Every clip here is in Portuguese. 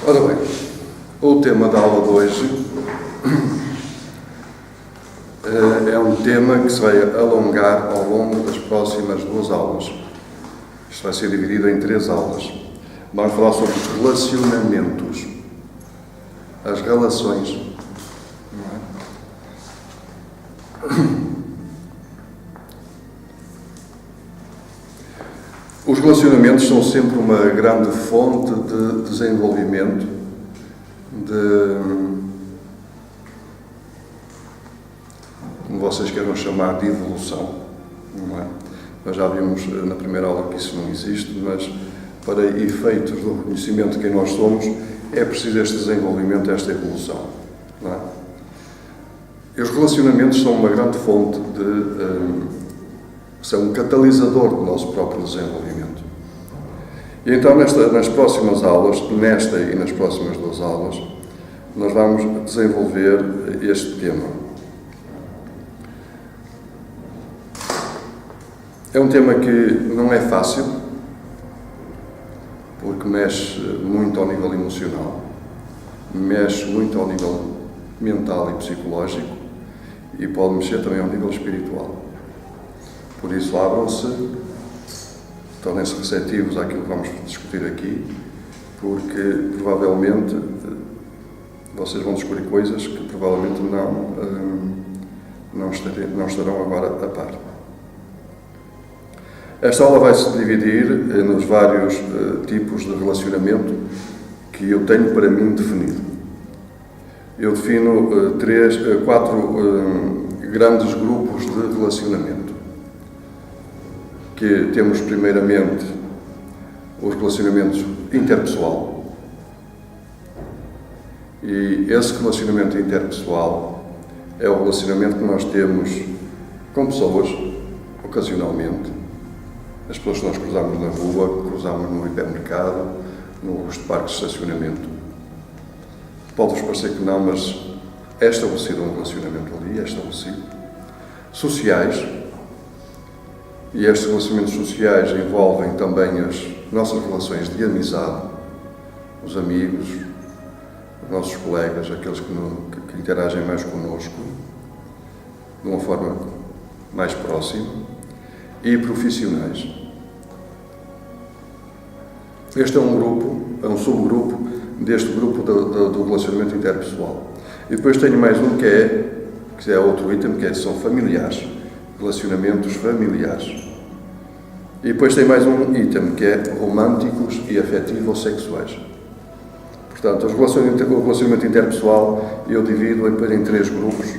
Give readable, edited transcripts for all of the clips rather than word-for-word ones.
Ora bem, o tema da aula de hoje é um tema que se vai alongar ao longo das próximas 2 aulas. Isto vai ser dividido em 3 aulas. Vamos falar sobre os relacionamentos, as relações. Os relacionamentos são sempre uma grande fonte de desenvolvimento, como vocês queiram chamar, de evolução. Não é? Nós já vimos na primeira aula que isso não existe, mas para efeitos do reconhecimento de quem nós somos, é preciso este desenvolvimento, esta evolução. Não é? E os relacionamentos são uma grande fonte são um catalisador do nosso próprio desenvolvimento. E então, nas próximas aulas, nesta e nas próximas 2 aulas, nós vamos desenvolver este tema. É um tema que não é fácil, porque mexe muito ao nível emocional, mexe muito ao nível mental e psicológico e pode mexer também ao nível espiritual. Por isso, abram-se, tornem-se receptivos àquilo que vamos discutir aqui, porque provavelmente vocês vão descobrir coisas que provavelmente não estarão agora a par. Esta aula vai se dividir nos vários tipos de relacionamento que eu tenho para mim definido. Eu defino 4 grandes grupos de relacionamento. Que temos primeiramente os relacionamentos interpessoal. E esse relacionamento interpessoal é o relacionamento que nós temos com pessoas, ocasionalmente. As pessoas que nós cruzamos na rua, cruzamos no hipermercado, nos parques de estacionamento. Pode-vos parecer que não, mas é estabelecido um relacionamento ali, é estabelecido. Sociais. E estes relacionamentos sociais envolvem também as nossas relações de amizade, os amigos, os nossos colegas, aqueles que interagem mais connosco, de uma forma mais próxima, e profissionais. Este é um grupo, é um subgrupo deste grupo do relacionamento interpessoal. E depois tenho mais um que é outro item, são familiares. Relacionamentos familiares. E depois tem mais um item, que é românticos e afetivo-sexuais. Portanto, o relacionamento interpessoal eu divido em 3 grupos,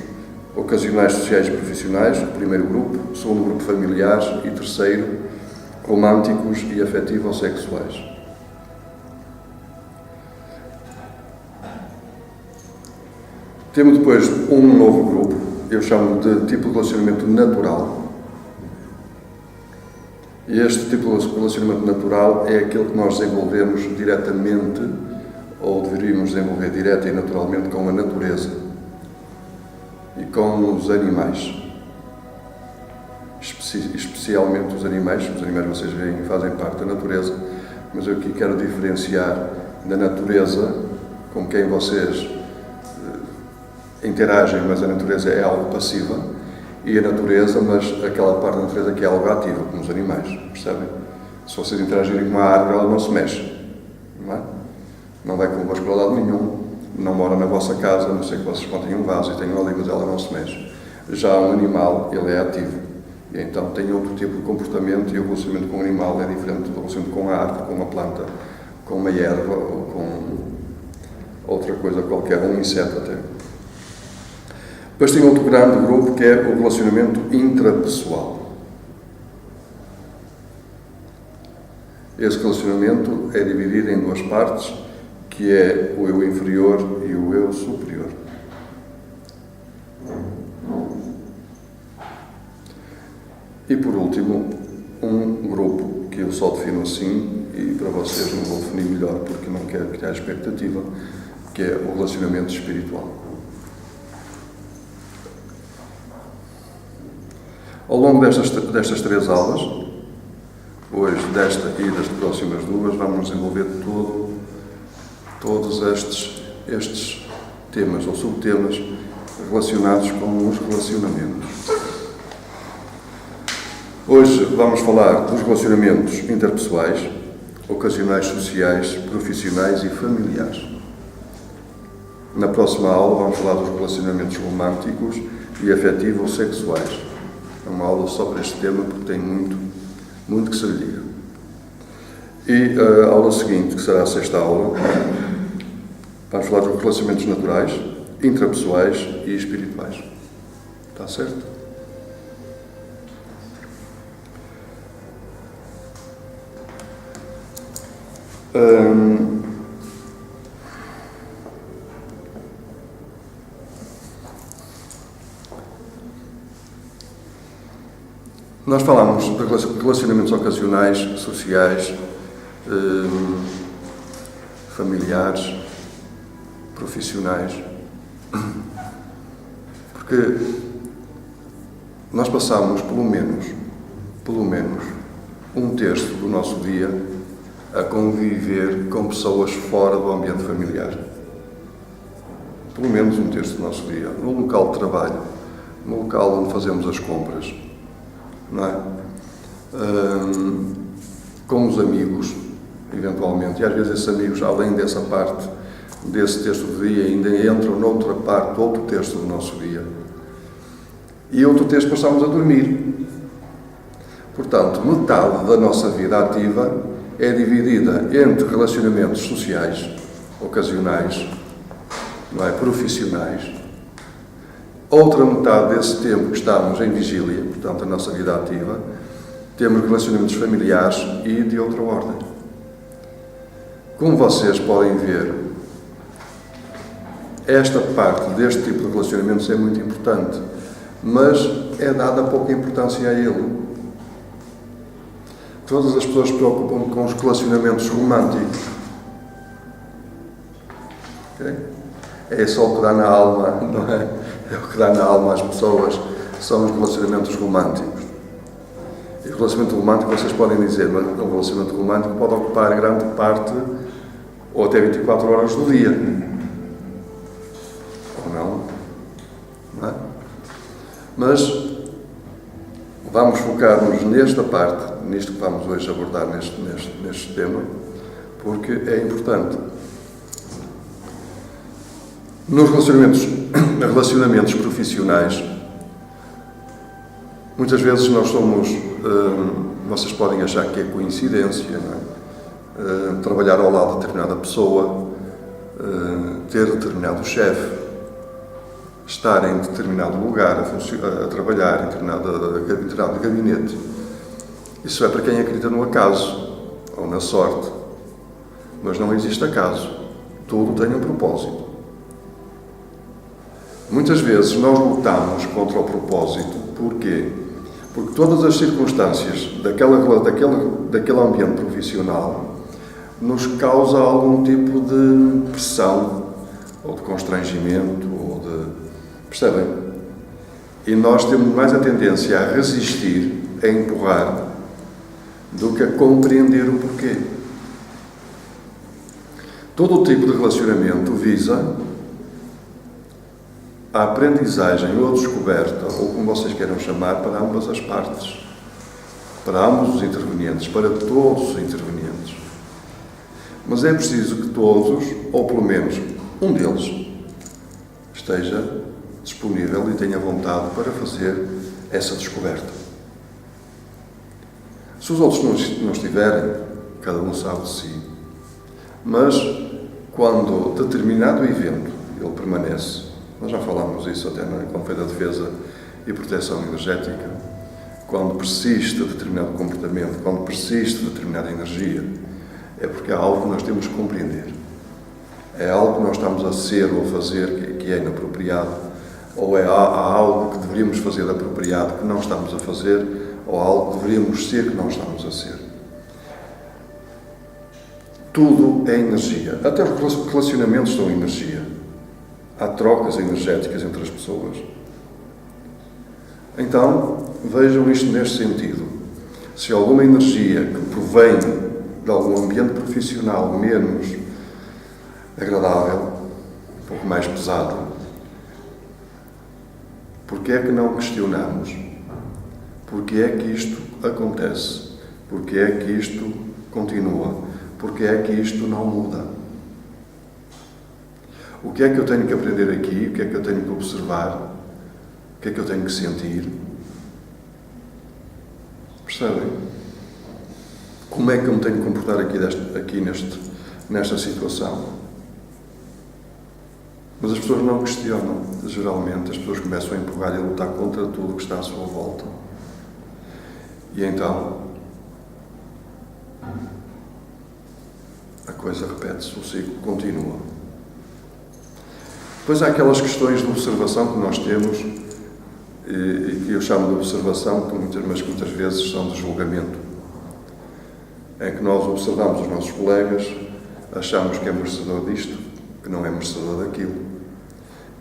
ocasionais, sociais e profissionais, o primeiro grupo, o segundo grupo familiares e terceiro, românticos e afetivo-sexuais. Temos depois um novo grupo, eu chamo de tipo de relacionamento natural. E este tipo de relacionamento natural é aquele que nós desenvolvemos diretamente, ou deveríamos desenvolver direta e naturalmente com a natureza e com os animais. Especialmente os animais vocês veem fazem parte da natureza, mas eu aqui quero diferenciar da natureza com quem vocês interagem, mas a natureza é algo passiva, e a natureza, mas aquela parte da natureza que é algo ativa, como os animais, percebem? Se vocês interagirem com uma árvore, ela não se mexe, não é? Não vai convosco para lado nenhum, não mora na vossa casa, a não ser que vocês contem um vaso e tenham ali, mas ela não se mexe. Já um animal, ele é ativo, e então tem outro tipo de comportamento, e o relacionamento com o animal é diferente do relacionamento com a árvore, com uma planta, com uma erva, ou com outra coisa qualquer, um inseto até. Depois tem outro grande grupo que é o relacionamento intrapessoal. Esse relacionamento é dividido em 2 partes, que é o eu inferior e o eu superior. E por último, um grupo que eu só defino assim, e para vocês não vou definir melhor porque não quero criar expectativa, que é o relacionamento espiritual. Ao longo destas 3 aulas, hoje, desta e das próximas 2, vamos desenvolver todo todos estes temas ou subtemas relacionados com os relacionamentos. Hoje vamos falar dos relacionamentos interpessoais, ocasionais, sociais, profissionais e familiares. Na próxima aula vamos falar dos relacionamentos românticos e afetivos sexuais. É uma aula só para este tema porque tem muito que se lhe diga. E a aula seguinte, que será a sexta aula, vamos falar dos relacionamentos naturais, intrapessoais e espirituais. Está certo? Nós falamos de relacionamentos ocasionais, sociais, familiares, profissionais, porque nós passamos pelo menos um terço do nosso dia a conviver com pessoas fora do ambiente familiar. Pelo menos um terço do nosso dia, no local de trabalho, no local onde fazemos as compras, não é? Com os amigos, eventualmente, e às vezes esses amigos, além dessa parte, desse terço do dia, ainda entram noutra parte, outro terço do nosso dia. E outro terço passamos a dormir. Portanto, metade da nossa vida ativa é dividida entre relacionamentos sociais, ocasionais, não é? Profissionais. Outra metade desse tempo que estamos em vigília, portanto, a nossa vida ativa, temos relacionamentos familiares e de outra ordem. Como vocês podem ver, esta parte deste tipo de relacionamentos é muito importante, mas é dada pouca importância a ele. Todas as pessoas se preocupam com os relacionamentos românticos. Okay? É só o que dá na alma, não é? É o que dá na alma às pessoas, são os relacionamentos românticos. E o relacionamento romântico, vocês podem dizer, mas um relacionamento romântico pode ocupar grande parte, ou até 24 horas do dia. Ou não? Não é? Mas vamos focar-nos nesta parte, nisto que vamos hoje abordar neste tema, porque é importante. Nos relacionamentos profissionais, muitas vezes nós somos, vocês podem achar que é coincidência, não é? Trabalhar ao lado de determinada pessoa, ter determinado chefe, estar em determinado lugar a trabalhar, em determinado gabinete. Isso é para quem acredita no acaso ou na sorte. Mas não existe acaso. Tudo tem um propósito. Muitas vezes nós lutamos contra o propósito. Porquê? Porque todas as circunstâncias daquele ambiente profissional nos causa algum tipo de pressão, ou de constrangimento, ou de... Percebem? E nós temos mais a tendência a resistir, a empurrar, do que a compreender o porquê. Todo o tipo de relacionamento visa a aprendizagem ou a descoberta, ou como vocês queiram chamar, para ambas as partes, para ambos os intervenientes, para todos os intervenientes. Mas é preciso que todos, ou pelo menos um deles, esteja disponível e tenha vontade para fazer essa descoberta. Se os outros não estiverem, cada um sabe de si. Mas, quando determinado evento ele permanece, nós já falámos isso até quando foi da defesa e proteção energética, quando persiste determinado comportamento, quando persiste determinada energia, é porque há algo que nós temos que compreender. É algo que nós estamos a ser ou a fazer que é inapropriado, ou há algo que deveríamos fazer de apropriado que não estamos a fazer, ou há algo que deveríamos ser que não estamos a ser. Tudo é energia. Até os relacionamentos são energia. Há trocas energéticas entre as pessoas. Então, vejam isto neste sentido. Se alguma energia que provém de algum ambiente profissional menos agradável, um pouco mais pesado. Porque é que não questionamos? Porque é que isto acontece? Porque é que isto continua? Porque é que isto não muda? O que é que eu tenho que aprender aqui? O que é que eu tenho que observar? O que é que eu tenho que sentir? Percebem? Como é que eu me tenho que comportar aqui nesta situação? Mas as pessoas não questionam. Geralmente as pessoas começam a empurrar e a lutar contra tudo o que está à sua volta. E então a coisa repete-se, o ciclo continua. Depois há aquelas questões de observação que nós temos e que eu chamo de observação, mas que muitas vezes são de julgamento. Em que nós observamos os nossos colegas, achamos que é merecedor disto, que não é merecedor daquilo,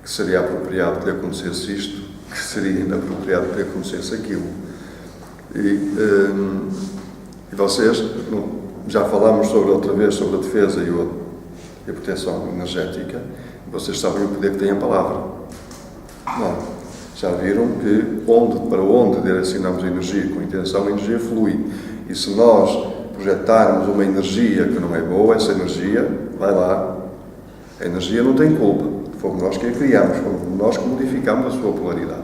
que seria apropriado que lhe acontecesse isto, que seria inapropriado que lhe acontecesse aquilo. E vocês, já falámos outra vez sobre a defesa e a proteção energética, e vocês sabem o poder que tem a palavra. Não. Já viram que para onde direcionamos a energia com intenção, a energia flui. E se nós projetarmos uma energia que não é boa, essa energia vai lá. A energia não tem culpa. Fomos nós que a criamos, fomos nós que modificamos a sua polaridade.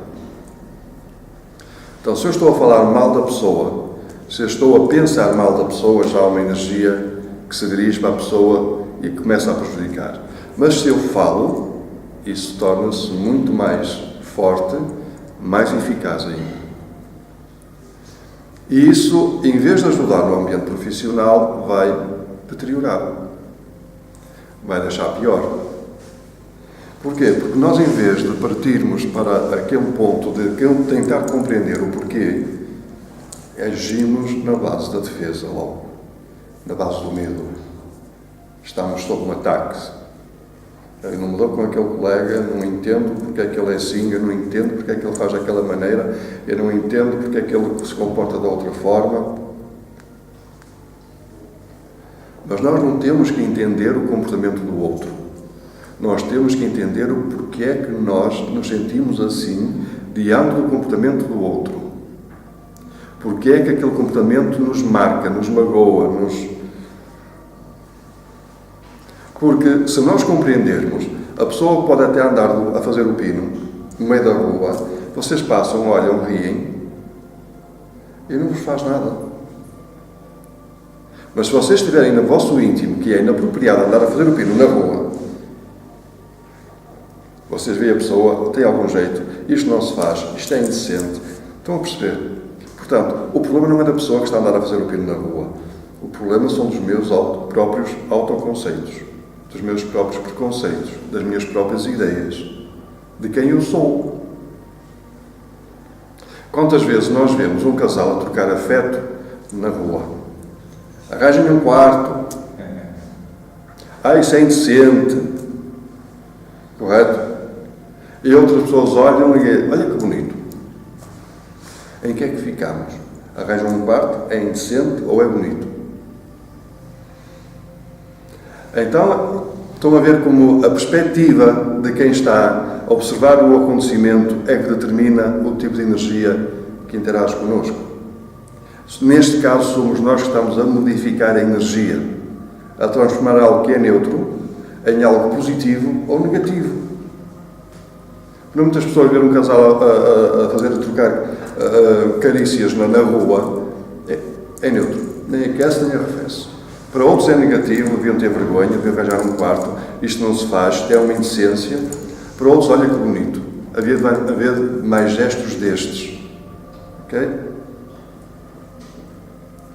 Então, se eu estou a falar mal da pessoa, se eu estou a pensar mal da pessoa, já há uma energia que se dirige para a pessoa e que começa a prejudicar. Mas se eu falo, isso torna-se muito mais forte, mais eficaz ainda. E isso, em vez de ajudar no ambiente profissional, vai deteriorar. Vai deixar pior. Porquê? Porque nós, em vez de partirmos para aquele ponto de tentar compreender o porquê, agimos na base da defesa logo. Na base do medo. Estamos sob um ataque. Eu não me dou com aquele colega, não entendo porque é que ele é assim, eu não entendo porque é que ele faz daquela maneira, eu não entendo porque é que ele se comporta de outra forma. Mas nós não temos que entender o comportamento do outro. Nós temos que entender o porquê é que nós nos sentimos assim diante do comportamento do outro. Porquê é que aquele comportamento nos marca, nos magoa, Porque se nós compreendermos, a pessoa pode até andar a fazer o pino no meio da rua, vocês passam, olham, riem e não vos faz nada. Mas se vocês tiverem no vosso íntimo que é inapropriado andar a fazer o pino na rua, vocês veem a pessoa, tem algum jeito, isto não se faz, isto é indecente. Estão a perceber? Portanto, o problema não é da pessoa que está a andar a fazer o pino na rua. O problema são dos meus próprios autoconceitos, dos meus próprios preconceitos, das minhas próprias ideias, de quem eu sou. Quantas vezes nós vemos um casal a trocar afeto na rua? Arranjem um quarto. Isso é indecente. Correto? E outras pessoas olham e dizem, olha que bonito. Em que é que ficamos? Arranjam um quarto, é indecente ou é bonito? Então, estão a ver como a perspectiva de quem está a observar o acontecimento é que determina o tipo de energia que interage connosco. Neste caso, somos nós que estamos a modificar a energia, a transformar algo que é neutro em algo positivo ou negativo. Muitas pessoas verem um casal a trocar carícias na rua, é neutro, nem aquece nem arrefece. Para outros é negativo, deviam ter vergonha, deviam arranjar um quarto, isto não se faz, isto é uma indecência. Para outros, olha que bonito, havia de haver mais gestos destes. Ok?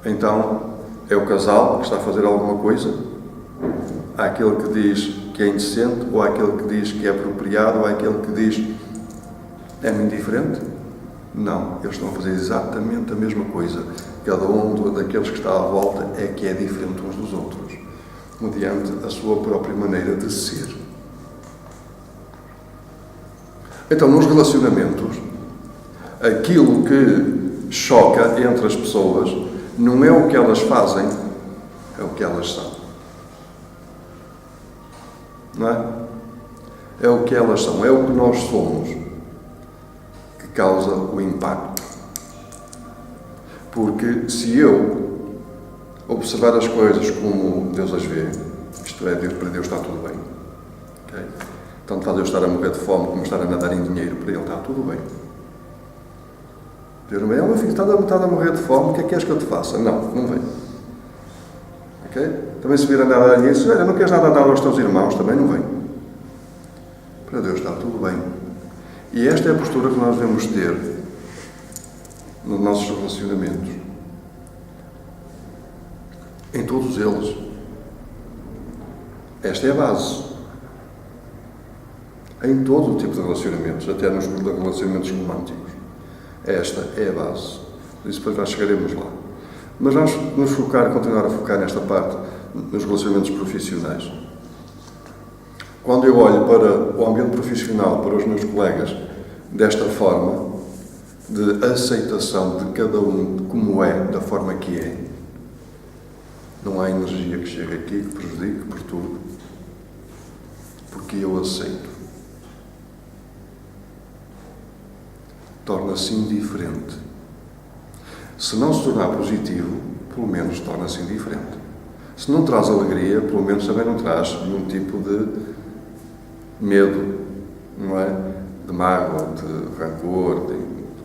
Então, é o casal que está a fazer alguma coisa? Há aquele que diz que é indecente, ou há aquele que diz que é apropriado, ou há aquele que diz é-me indiferente? Não, eles estão a fazer exatamente a mesma coisa. Cada um daqueles que está à volta é que é diferente uns dos outros, mediante a sua própria maneira de ser. Então, nos relacionamentos, aquilo que choca entre as pessoas não é o que elas fazem, é o que elas são. não é? É o que elas são, é o que nós somos que causa o impacto. Porque se eu observar as coisas como Deus as vê, isto é, para Deus está tudo bem, okay? Tanto faz eu estar a morrer de fome como estar a nadar em dinheiro, para Ele está tudo bem. Deus não vem, meu filho, estás a morrer de fome, o que é que queres que eu te faça? Não, não vem. Ok? Também se vir a nadar em dinheiro, olha, não queres nada a dar aos teus irmãos, também não vem. Para Deus está tudo bem. E esta é a postura que nós devemos ter nos nossos relacionamentos. Em todos eles. Esta é a base. Em todo o tipo de relacionamentos, até nos relacionamentos românticos. Esta é a base. Por isso depois nós chegaremos lá. Mas vamos nos continuar a focar nesta parte, nos relacionamentos profissionais. Quando eu olho para o ambiente profissional, para os meus colegas, desta forma, de aceitação de cada um, de como é, da forma que é, não há energia que chegue aqui, que prejudique, que perturbe, porque eu aceito. Torna-se indiferente. Se não se tornar positivo, pelo menos torna-se indiferente. Se não traz alegria, pelo menos também não traz nenhum tipo de medo, não é? De mágoa, de rancor, de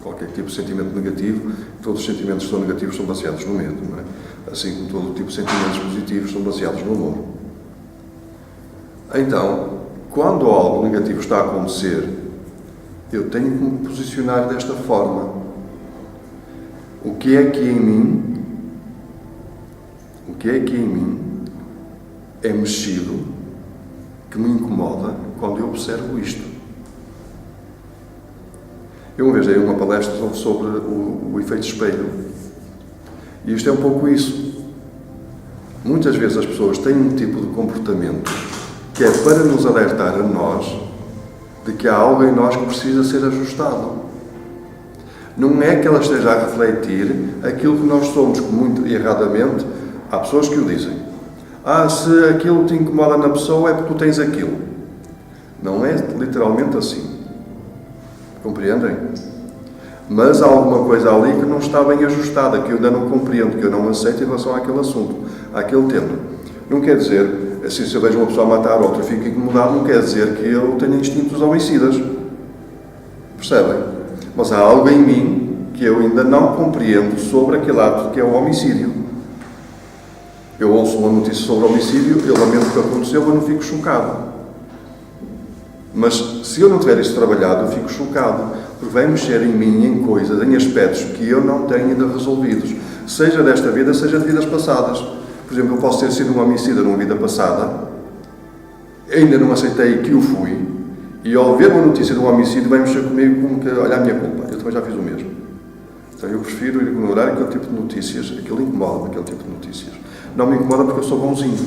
qualquer tipo de sentimento negativo. Todos os sentimentos que são negativos são baseados no medo, não é? Assim como todo tipo de sentimentos positivos são baseados no amor. Então, quando algo negativo está a acontecer, eu tenho que me posicionar desta forma. O que é que em mim é mexido, que me incomoda quando eu observo isto? Eu uma vez dei uma palestra sobre o efeito espelho. E isto é um pouco isso. Muitas vezes as pessoas têm um tipo de comportamento que é para nos alertar a nós de que há algo em nós que precisa ser ajustado. Não é que ela esteja a refletir aquilo que nós somos, muito erradamente, há pessoas que o dizem. Se aquilo te incomoda na pessoa é porque tu tens aquilo. Não é literalmente assim. Compreendem? Mas há alguma coisa ali que não está bem ajustada, que eu ainda não compreendo, que eu não aceito em relação àquele assunto, àquele tema. Não quer dizer, assim, se eu vejo uma pessoa a matar outra e fico incomodado, não quer dizer que eu tenha instintos homicidas. Percebem? Mas há algo em mim que eu ainda não compreendo sobre aquele ato que é o homicídio. Eu ouço uma notícia sobre homicídio, eu lamento o que aconteceu, mas não fico chocado. Mas se eu não tiver isso trabalhado, eu fico chocado, porque vai mexer em mim, em coisas, em aspectos que eu não tenho ainda resolvidos, seja desta vida, seja de vidas passadas. Por exemplo, eu posso ter sido um homicida numa vida passada, ainda não aceitei que o fui, e ao ver uma notícia de um homicídio vai mexer comigo como que, olha a minha culpa, eu também já fiz o mesmo. Então eu prefiro ignorar aquele tipo de notícias, aquilo incomoda-me, aquele tipo de notícias. Não me incomoda porque eu sou bonzinho,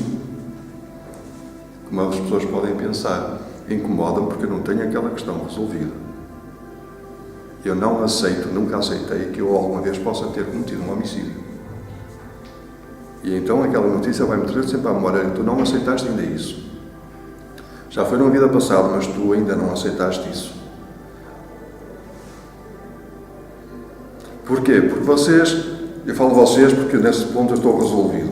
como as pessoas podem pensar. Incomoda-me porque eu não tenho aquela questão resolvida. Eu não aceito, nunca aceitei que eu alguma vez possa ter cometido um homicídio. E então aquela notícia vai-me trazer sempre à memória, tu não aceitaste ainda isso. Já foi numa vida passada, mas tu ainda não aceitaste isso. Porquê? Porque vocês, eu falo vocês porque nesse ponto eu estou resolvido,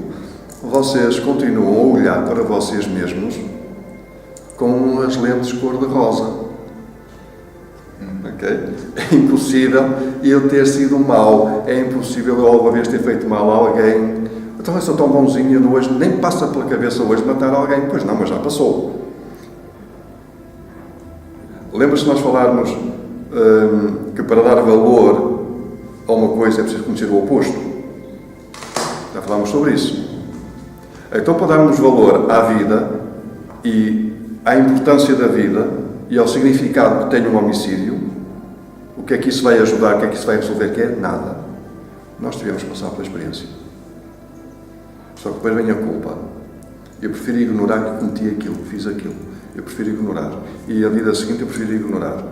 vocês continuam a olhar para vocês mesmos com as lentes cor-de-rosa. Ok? É impossível eu ter sido mau, é impossível eu alguma vez ter feito mal a alguém. Então eu sou tão bonzinho, eu hoje nem passa pela cabeça hoje matar alguém. Pois não, mas já passou. Lembra-se de nós falarmos que para dar valor a uma coisa é preciso conhecer o oposto? Já falámos sobre isso. Então, para darmos valor à vida e à importância da vida e ao significado que tem um homicídio, o que é que isso vai ajudar, o que é que isso vai resolver? Que é nada. Nós tivemos que passar pela experiência. Só que depois vem a culpa. Eu prefiro ignorar que cometi aquilo, que fiz aquilo. Eu prefiro ignorar. E a vida seguinte eu prefiro ignorar.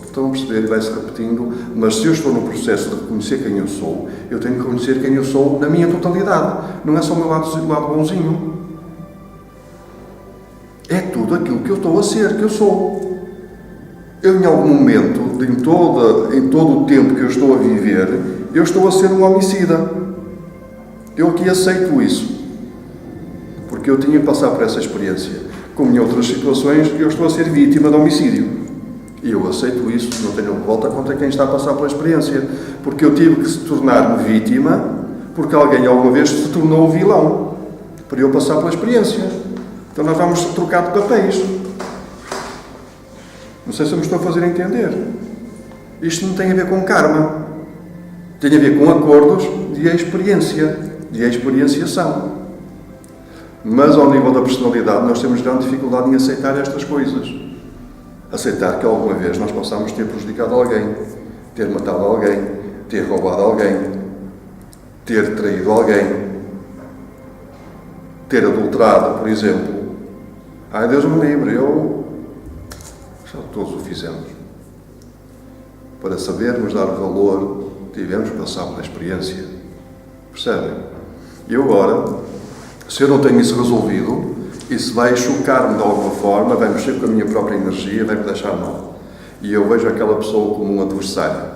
Estão a perceber, vai-se repetindo, mas se eu estou no processo de reconhecer quem eu sou, eu tenho que reconhecer quem eu sou na minha totalidade. Não é só o meu lado bonzinho. É tudo. tudo aquilo que eu estou a ser, que eu sou. Eu, em algum momento, em todo o tempo que eu estou a viver, eu estou a ser um homicida. Eu aqui aceito isso. Porque eu tinha que passar por essa experiência. Como em outras situações, eu estou a ser vítima de homicídio. E eu aceito isso, não tenho volta contra quem está a passar pela experiência. Porque eu tive que se tornar-me vítima, porque alguém alguma vez se tornou o vilão. Para eu passar pela experiência. Então nós vamos trocar de papéis. Não sei se eu me estou a fazer entender. Isto não tem a ver com karma. Tem a ver com acordos de experiência, de experienciação. Mas ao nível da personalidade nós temos grande dificuldade em aceitar estas coisas. Aceitar que alguma vez nós possamos ter prejudicado alguém, ter matado alguém, ter roubado alguém, ter traído alguém, ter adulterado, por exemplo. Ai, Deus me livre, já todos o fizemos. Para sabermos dar valor, tivemos que passar pela experiência. Percebem? E agora, se eu não tenho isso resolvido, isso vai chocar-me de alguma forma, vai mexer com a minha própria energia, vai me deixar mal. E eu vejo aquela pessoa como um adversário.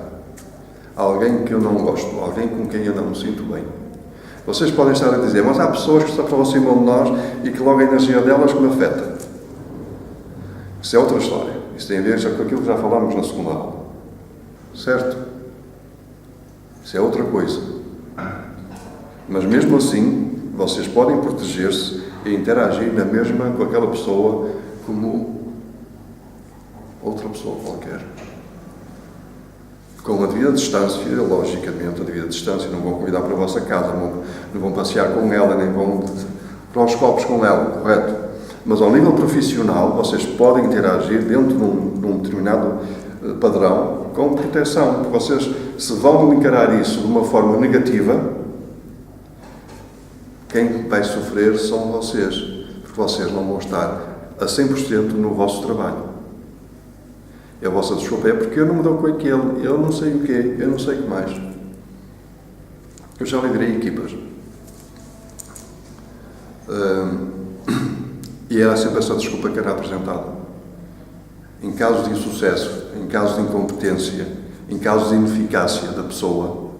Alguém que eu não gosto, alguém com quem eu não me sinto bem. Vocês podem estar a dizer, mas há pessoas que se aproximam de nós e que logo a energia delas me afeta. Isso é outra história. Isso tem a ver com aquilo que já falámos na segunda aula. Certo? Isso é outra coisa. Mas mesmo assim, vocês podem proteger-se e interagir na mesma com aquela pessoa como outra pessoa qualquer. Com a devida distância, logicamente, a devida distância, não vão convidar para a vossa casa, não vão passear com ela, nem vão para os copos com ela, correto? Mas ao nível profissional, vocês podem interagir dentro de um determinado padrão com proteção. Porque vocês, se vão encarar isso de uma forma negativa, quem vai sofrer são vocês. Porque vocês não vão estar a 100% no vosso trabalho. E a vossa desculpa é porque eu não me dou com aquele, eu não sei o quê, eu não sei o que mais. Eu já liderei equipas. E era sempre essa desculpa que era apresentada. Em casos de insucesso, em casos de incompetência, em casos de ineficácia da pessoa,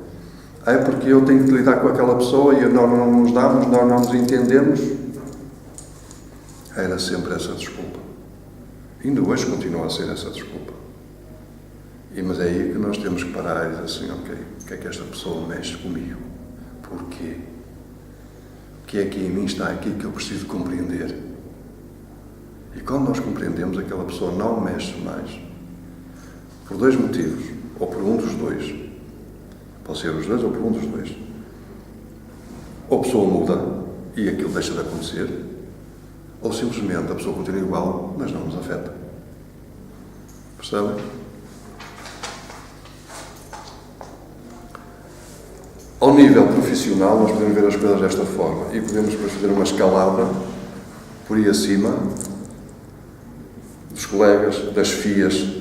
é porque eu tenho que lidar com aquela pessoa e nós não nos damos, nós não nos entendemos. Era sempre essa desculpa. Ainda hoje continua a ser essa desculpa. Mas é aí que nós temos que parar e dizer assim, ok, o que é que esta pessoa mexe comigo? Porquê? O que é que em mim está aqui que eu preciso compreender? E quando nós compreendemos, aquela pessoa não mexe mais. Por dois motivos, ou por um dos dois. Pode ser os dois ou por um dos dois. Ou a pessoa muda e aquilo deixa de acontecer, ou simplesmente a pessoa continua igual, mas não nos afeta. Percebem? Ao nível profissional, nós podemos ver as coisas desta forma e podemos depois fazer uma escalada por aí acima dos colegas, das FIAs,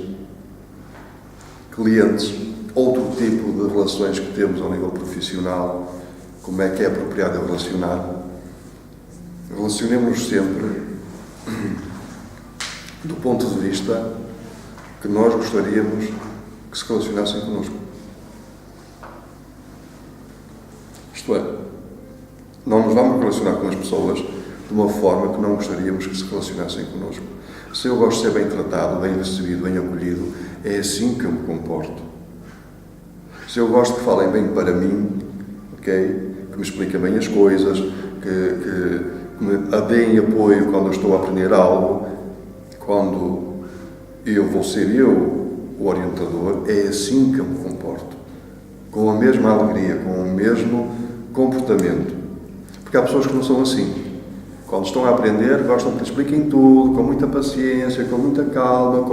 clientes, outro tipo de relações que temos ao nível profissional, como é que é apropriado eu relacionar. Relacionemos-nos sempre do ponto de vista que nós gostaríamos que se relacionassem connosco. Isto é, não nos vamos relacionar com as pessoas de uma forma que não gostaríamos que se relacionassem connosco. Se eu gosto de ser bem tratado, bem recebido, bem acolhido, é assim que eu me comporto. Se eu gosto que falem bem para mim, ok? Que me expliquem bem as coisas, que me deem apoio quando eu estou a aprender algo, quando eu vou ser eu o orientador, é assim que eu me comporto. Com a mesma alegria, com o mesmo comportamento. Porque há pessoas que não são assim. Quando estão a aprender, gostam que lhes expliquem tudo, com muita paciência, com muita calma,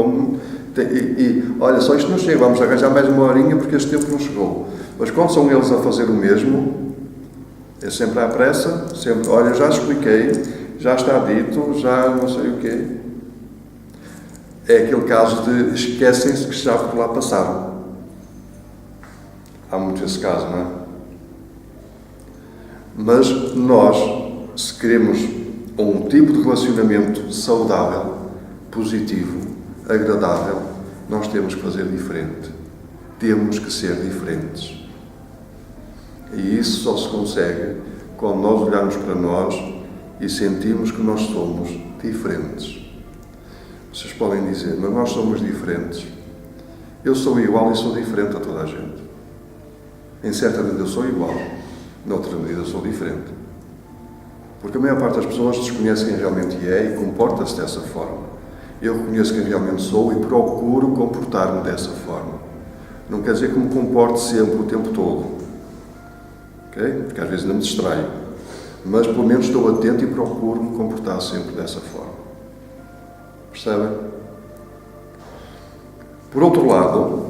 olha, só isto não chega, vamos arranjar mais uma horinha porque este tempo não chegou. Mas quando são eles a fazer o mesmo, é sempre à pressa, sempre, olha, já expliquei, já está dito, já não sei o quê. É aquele caso de esquecem-se que já por lá passaram. Há muito esse caso, não é? Mas nós, se queremos ou um tipo de relacionamento saudável, positivo, agradável, nós temos que fazer diferente. Temos que ser diferentes. E isso só se consegue quando nós olharmos para nós e sentimos que nós somos diferentes. Vocês podem dizer, mas nós somos diferentes. Eu sou igual e sou diferente a toda a gente. Em certa medida eu sou igual, noutra medida eu sou diferente. Porque a maior parte das pessoas desconhece quem realmente é e comporta-se dessa forma. Eu reconheço quem realmente sou e procuro comportar-me dessa forma. Não quer dizer que me comporte sempre, o tempo todo. Okay? Porque às vezes não me distraio. Mas pelo menos estou atento e procuro me comportar sempre dessa forma. Percebem? Por outro lado,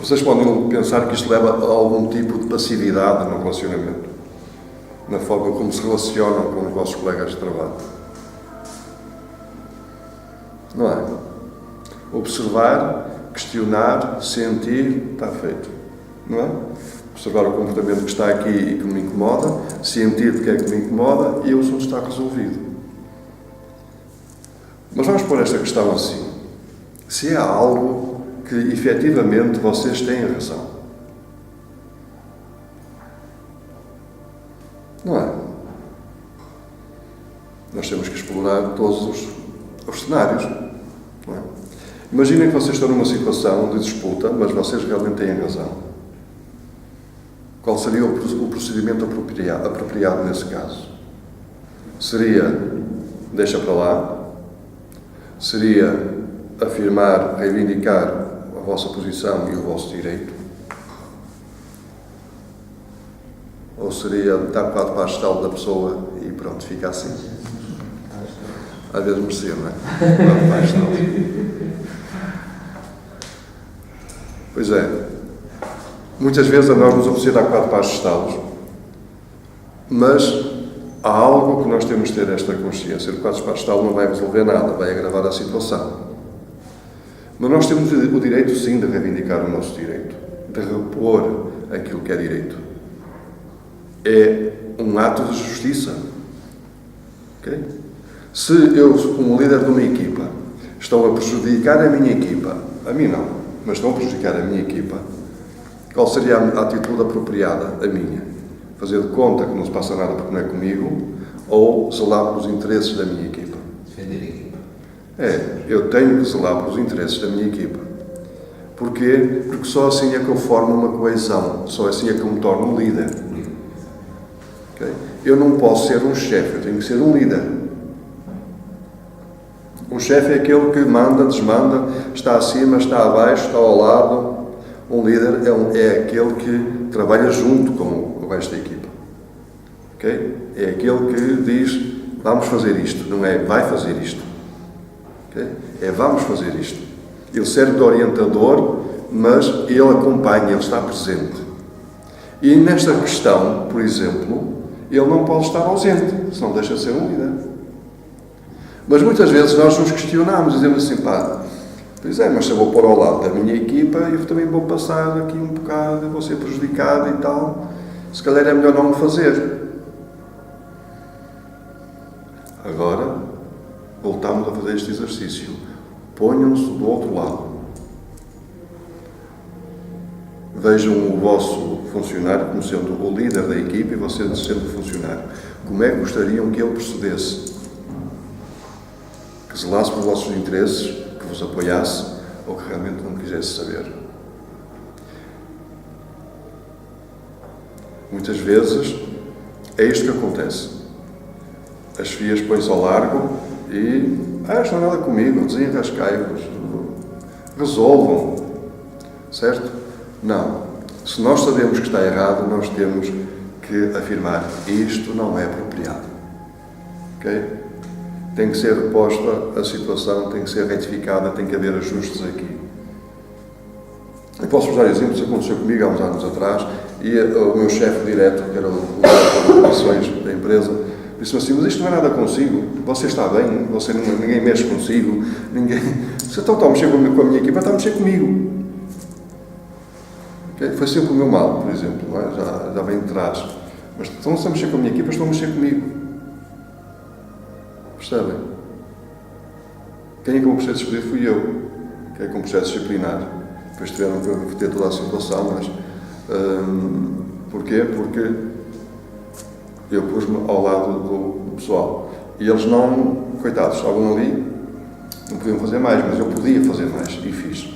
vocês podem pensar que isto leva a algum tipo de passividade no relacionamento, na forma como se relacionam com os vossos colegas de trabalho. Não é? Observar, questionar, sentir, está feito. Não é? Observar o comportamento que está aqui e que me incomoda, sentir o que é que me incomoda e o assunto está resolvido. Mas vamos pôr esta questão assim. Se há algo que efetivamente vocês têm razão. Não é? Nós temos que explorar todos os cenários. Não é? Imaginem que vocês estão numa situação de disputa, mas vocês realmente têm razão. Qual seria o procedimento apropriado nesse caso? Seria, deixa para lá, seria afirmar, reivindicar a vossa posição e o vosso direito, ou seria dar quatro para a estalo da pessoa e pronto, fica assim? Às vezes merecia, não é? Quatro para a estalo. Pois é. Muitas vezes a nós nos oferecer dar quatro passos estalos, mas há algo que nós temos de ter esta consciência. O quatro passos estalo não vai resolver nada, vai agravar a situação. Mas nós temos o direito, sim, de reivindicar o nosso direito, de repor aquilo que é direito. É um ato de justiça. Okay? Se eu, como líder de uma equipa, estou a prejudicar a minha equipa, a mim não, mas estão a prejudicar a minha equipa, qual seria a atitude apropriada, a minha? Fazer de conta que não se passa nada porque não é comigo, ou zelar pelos interesses da minha equipa? Defender a equipa. Eu tenho que zelar pelos interesses da minha equipa. Porquê? Porque só assim é que eu formo uma coesão, só assim é que eu me torno um líder. Okay? Eu não posso ser um chefe, eu tenho que ser um líder. Um chefe é aquele que manda, desmanda, está acima, está abaixo, está ao lado. Um líder é aquele que trabalha junto com o resto da equipa. Okay? É aquele que diz, vamos fazer isto, não é vai fazer isto. Okay? É vamos fazer isto. Ele serve de orientador, mas ele acompanha, ele está presente. E nesta questão, por exemplo, ele não pode estar ausente, senão deixa de ser um líder. Mas muitas vezes nós nos questionamos, dizemos assim, pois é, mas se eu vou pôr ao lado da minha equipa, eu também vou passar aqui um bocado, vou ser prejudicado e tal. Se calhar é melhor não o fazer. Agora, voltamos a fazer este exercício. Ponham-se do outro lado. Vejam o vosso funcionário como sendo o líder da equipa e você sendo o funcionário. Como é que gostariam que ele procedesse? Que zelasse pelos vossos interesses, que vos apoiasse ou que realmente não quisesse saber. Muitas vezes é isto que acontece. As filhas põem-se ao largo e isto não é nada comigo, desenrascai-vos, resolvam, certo? Não. Se nós sabemos que está errado, nós temos que afirmar isto não é apropriado. Ok? Tem que ser reposta a situação, tem que ser retificada, tem que haver ajustes aqui. Eu posso dar exemplos, isso aconteceu comigo há uns anos atrás, e o meu chefe direto, que era o diretor de operações da empresa, disse-me assim, mas isto não é nada consigo, você está bem, ninguém mexe consigo, se então está a mexer com a minha equipa, está a mexer comigo. Okay? Foi sempre o meu mal, por exemplo, não é? Já vem de trás. Mas estão a mexer com a minha equipa, estão a mexer comigo. Percebem? Quem acabou por ser despedido fui eu, que é com processo disciplinar. Depois tiveram que ter toda a situação, mas porquê? Porque eu pus-me ao lado do pessoal. E eles não, coitados, estavam ali, não podiam fazer mais, mas eu podia fazer mais e fiz.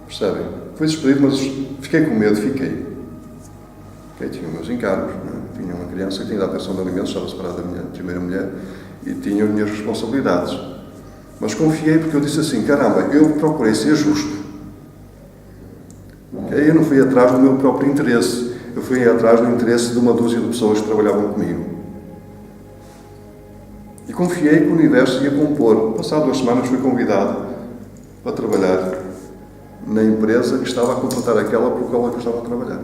Percebem? Fui despedido, mas fiquei com medo, fiquei. Tinha meus encargos, tinha uma criança que tinha de atenção de alimentos, estava separada da minha primeira mulher, e tinha as minhas responsabilidades. Mas confiei porque eu disse assim, caramba, eu procurei ser justo. Eu não fui atrás do meu próprio interesse, eu fui atrás do interesse de uma dúzia de pessoas que trabalhavam comigo. E confiei que o universo ia compor. Passado 2 semanas fui convidado para trabalhar na empresa que estava a completar aquela por qual eu estava a trabalhar.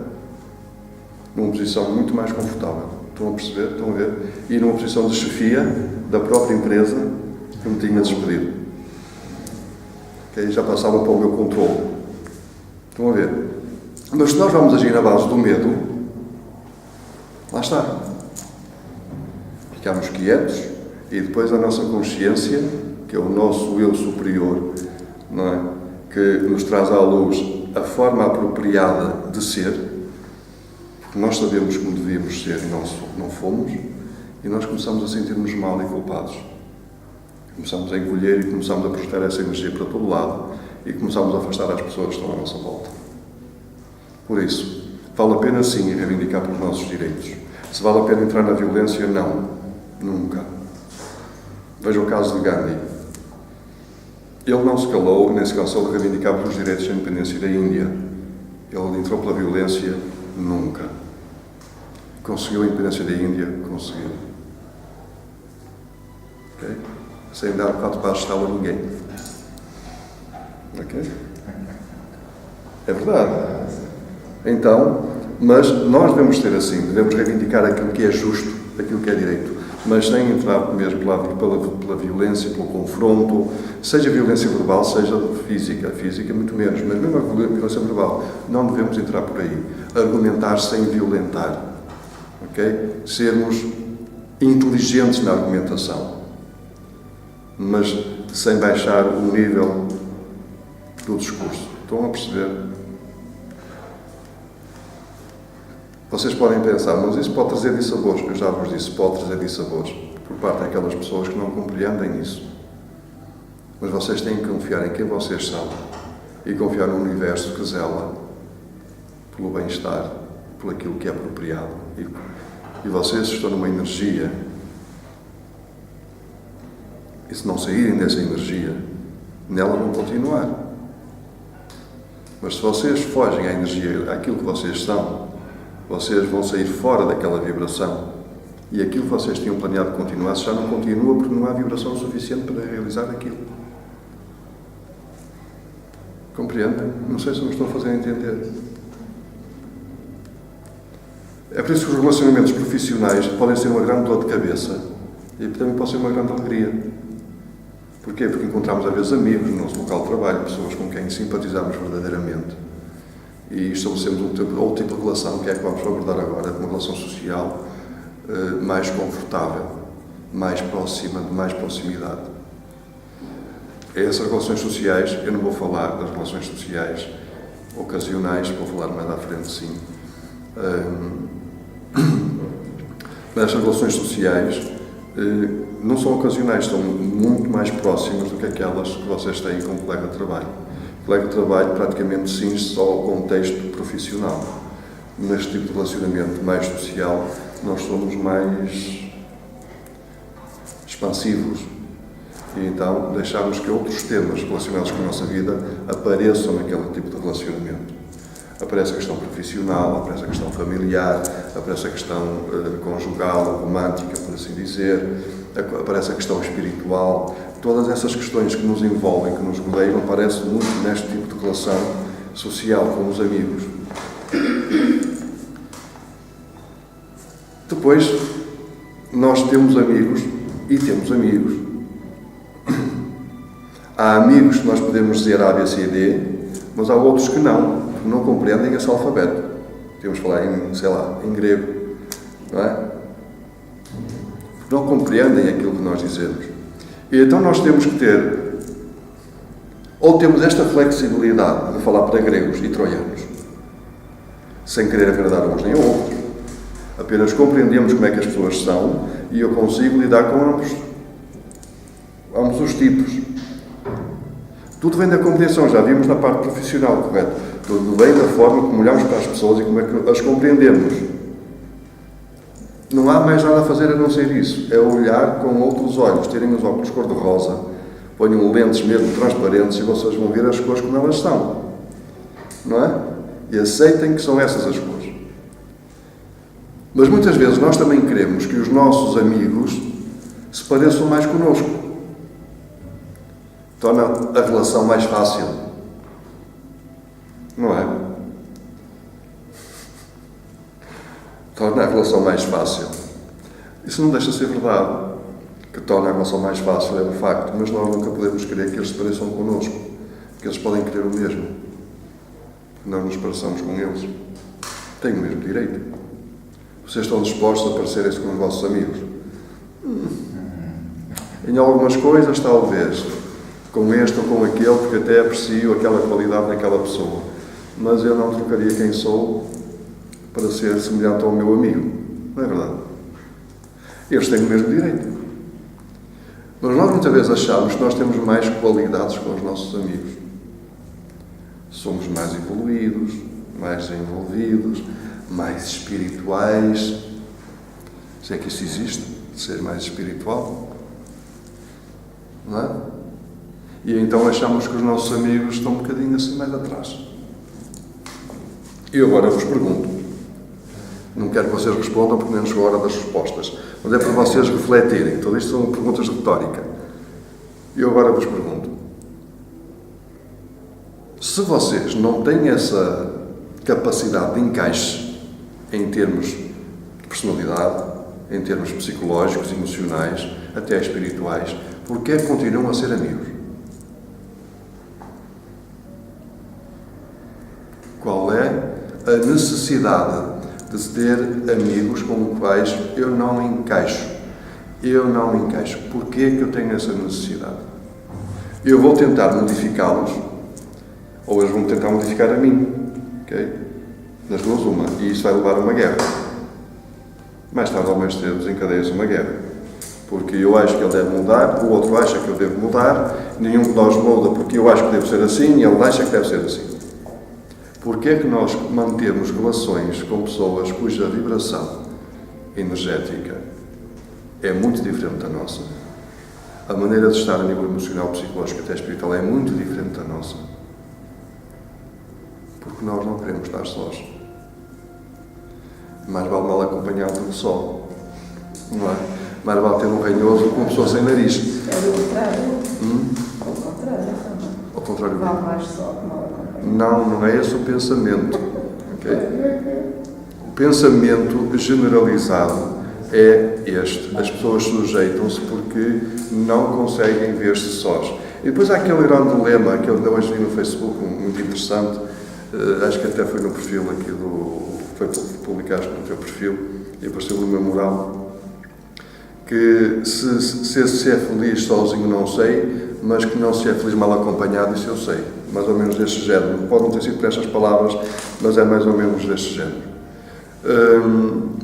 Numa posição muito mais confortável. Estão a perceber? Estão a ver? E numa posição de chefia da própria empresa que me tinha despedido. Já passava para o meu controle. Estão a ver? Mas se nós vamos agir na base do medo, lá está. Ficamos quietos e depois a nossa consciência, que é o nosso eu superior, não é? Que nos traz à luz a forma apropriada de ser, porque nós sabemos como devíamos ser e não fomos, e nós começamos a sentir-nos mal e culpados. Começamos a encolher e começamos a projetar essa energia para todo lado e começamos a afastar as pessoas que estão à nossa volta. Por isso, vale a pena sim reivindicar pelos nossos direitos. Se vale a pena entrar na violência, não. Nunca. Veja o caso de Gandhi. Ele não se calou, nem se cansou de reivindicar pelos direitos da independência da Índia. Ele entrou pela violência, nunca. Conseguiu a independência da Índia? Conseguiu. Ok? Sem dar 4 passos estava a ninguém. Ok? É verdade. Então, mas nós devemos ser assim, devemos reivindicar aquilo que é justo, aquilo que é direito, mas sem entrar mesmo pela violência, pelo confronto, seja violência verbal, seja física. Física muito menos, mas mesmo a violência verbal, não devemos entrar por aí. Argumentar sem violentar. Ok? Sermos inteligentes na argumentação, mas sem baixar o nível do discurso. Estão a perceber? Vocês podem pensar, mas isso pode trazer dissabores. Eu já vos disse, pode trazer dissabores por parte daquelas pessoas que não compreendem isso. Mas vocês têm que confiar em quem vocês são e confiar no universo que zela pelo bem-estar, por aquilo que é apropriado. E vocês estão numa energia. E se não saírem dessa energia, nela vão continuar. Mas se vocês fogem à energia, àquilo que vocês são, vocês vão sair fora daquela vibração. E aquilo que vocês tinham planeado continuar, já não continua porque não há vibração suficiente para realizar aquilo. Compreendem? Não sei se me estou a fazer entender. É por isso que os relacionamentos profissionais podem ser uma grande dor de cabeça e também podem ser uma grande alegria. Porquê? Porque encontramos às vezes amigos no nosso local de trabalho, pessoas com quem simpatizamos verdadeiramente. E estabelecemos outro tipo de relação, que é a que vamos abordar agora, uma relação social mais confortável, mais próxima, de mais proximidade. Essas relações sociais, eu não vou falar das relações sociais ocasionais, vou falar mais à frente, sim. Mas essas relações sociais não são ocasionais, são muito mais próximas do que aquelas que vocês têm com um colega de trabalho. O colega de trabalho praticamente cinge só ao contexto profissional. Neste tipo de relacionamento mais social, nós somos mais expansivos. E então deixamos que outros temas relacionados com a nossa vida apareçam naquele tipo de relacionamento. Aparece a questão profissional, aparece a questão familiar, aparece a questão conjugal, romântica, por assim dizer, aparece a questão espiritual. Todas essas questões que nos envolvem, que nos rodeiam, aparecem muito neste tipo de relação social com os amigos. Depois, nós temos amigos e temos amigos. Há amigos que nós podemos dizer A, B, C, D, mas há outros que não compreendem esse alfabeto. Temos que falar em, sei lá, em grego, não é? não compreendem aquilo que nós dizemos. E então nós temos que ter, ou temos esta flexibilidade de falar para gregos e troianos, sem querer agradar uns nem outros. Apenas compreendemos como é que as pessoas são e eu consigo lidar com ambos os tipos. Tudo vem da compreensão, já vimos na parte profissional, correto? Tudo vem da forma como olhamos para as pessoas e como é que as compreendemos. Não há mais nada a fazer a não ser isso. É olhar com outros olhos, terem os óculos cor-de-rosa, ponham lentes mesmo transparentes e vocês vão ver as cores como elas são. Não é? E aceitem que são essas as cores. Mas muitas vezes nós também queremos que os nossos amigos se pareçam mais connosco. Torna a relação mais fácil. Não é? Torna a relação mais fácil. Isso não deixa de ser verdade. Que torna a relação mais fácil é um facto, mas nós nunca podemos querer que eles se pareçam connosco. Porque eles podem querer o mesmo. Que nós nos pareçamos com eles. Têm o mesmo direito. Vocês estão dispostos a parecerem-se com os vossos amigos? Em algumas coisas, talvez. Com este ou com aquele, porque até aprecio aquela qualidade naquela pessoa. Mas eu não trocaria quem sou para ser semelhante ao meu amigo. Não é verdade? Eles têm o mesmo direito. Mas nós muitas vezes achamos que nós temos mais qualidades com os nossos amigos. Somos mais evoluídos, mais envolvidos, mais espirituais. Se é que isso existe, ser mais espiritual. Não é? E então achamos que os nossos amigos estão um bocadinho assim mais atrás. E agora vos pergunto. Não quero que vocês respondam porque nem chegou a hora das respostas. Mas é para vocês refletirem. Tudo isto são perguntas de retórica. E eu agora vos pergunto. Se vocês não têm essa capacidade de encaixe em termos de personalidade, em termos psicológicos, emocionais, até espirituais, porquê é que continuam a ser amigos? Qual é a necessidade de ter amigos com os quais eu não encaixo? Eu não encaixo. Porquê é que eu tenho essa necessidade? Eu vou tentar modificá-los ou eles vão tentar modificar a mim. Ok? Das duas, uma. E isso vai levar a uma guerra. Mais tarde ou mais cedo desencadeia-se uma guerra. Porque eu acho que ele deve mudar, o outro acha que eu devo mudar, nenhum de nós muda porque eu acho que devo ser assim e ele acha que deve ser assim. Porquê é que nós mantemos relações com pessoas cuja vibração energética é muito diferente da nossa? A maneira de estar a nível emocional, psicológico e até espiritual é muito diferente da nossa. Porque nós não queremos estar sós. Mais vale mal acompanhado do que só. Não é? Mais vale ter um ranhoso com uma pessoa sem nariz. É o contrário. Ao contrário também. Ao contrário. Vale mais só que mal acompanhado. Não é esse o pensamento. Okay? O pensamento generalizado é este. As pessoas sujeitam-se porque não conseguem ver-se sós. E depois há aquele grande lema que eu ainda hoje vi no Facebook, muito interessante, acho que até foi no perfil aqui foi publicado no teu perfil e apareceu no meu mural, que se é feliz sozinho não sei, mas que não se é feliz mal acompanhado, isso eu sei. Mais ou menos deste género. Pode não ter sido por estas palavras, mas é mais ou menos deste género.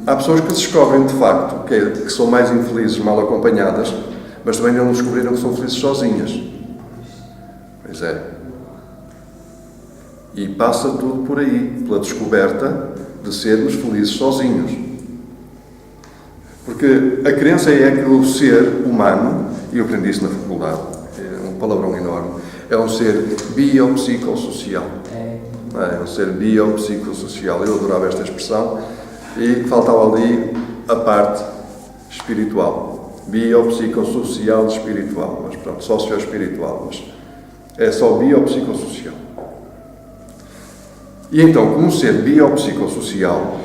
Há pessoas que descobrem, de facto, que são mais infelizes mal acompanhadas, mas também não descobriram que são felizes sozinhas. Pois é. E passa tudo por aí, pela descoberta de sermos felizes sozinhos. Porque a crença é que o ser humano, e eu aprendi isso na faculdade, é um palavrão enorme, é um ser biopsicossocial. É um ser biopsicossocial. Eu adorava esta expressão e faltava ali a parte espiritual. Biopsicossocial espiritual. Mas pronto, socioespiritual. Mas é só biopsicossocial. E então, como ser biopsicossocial,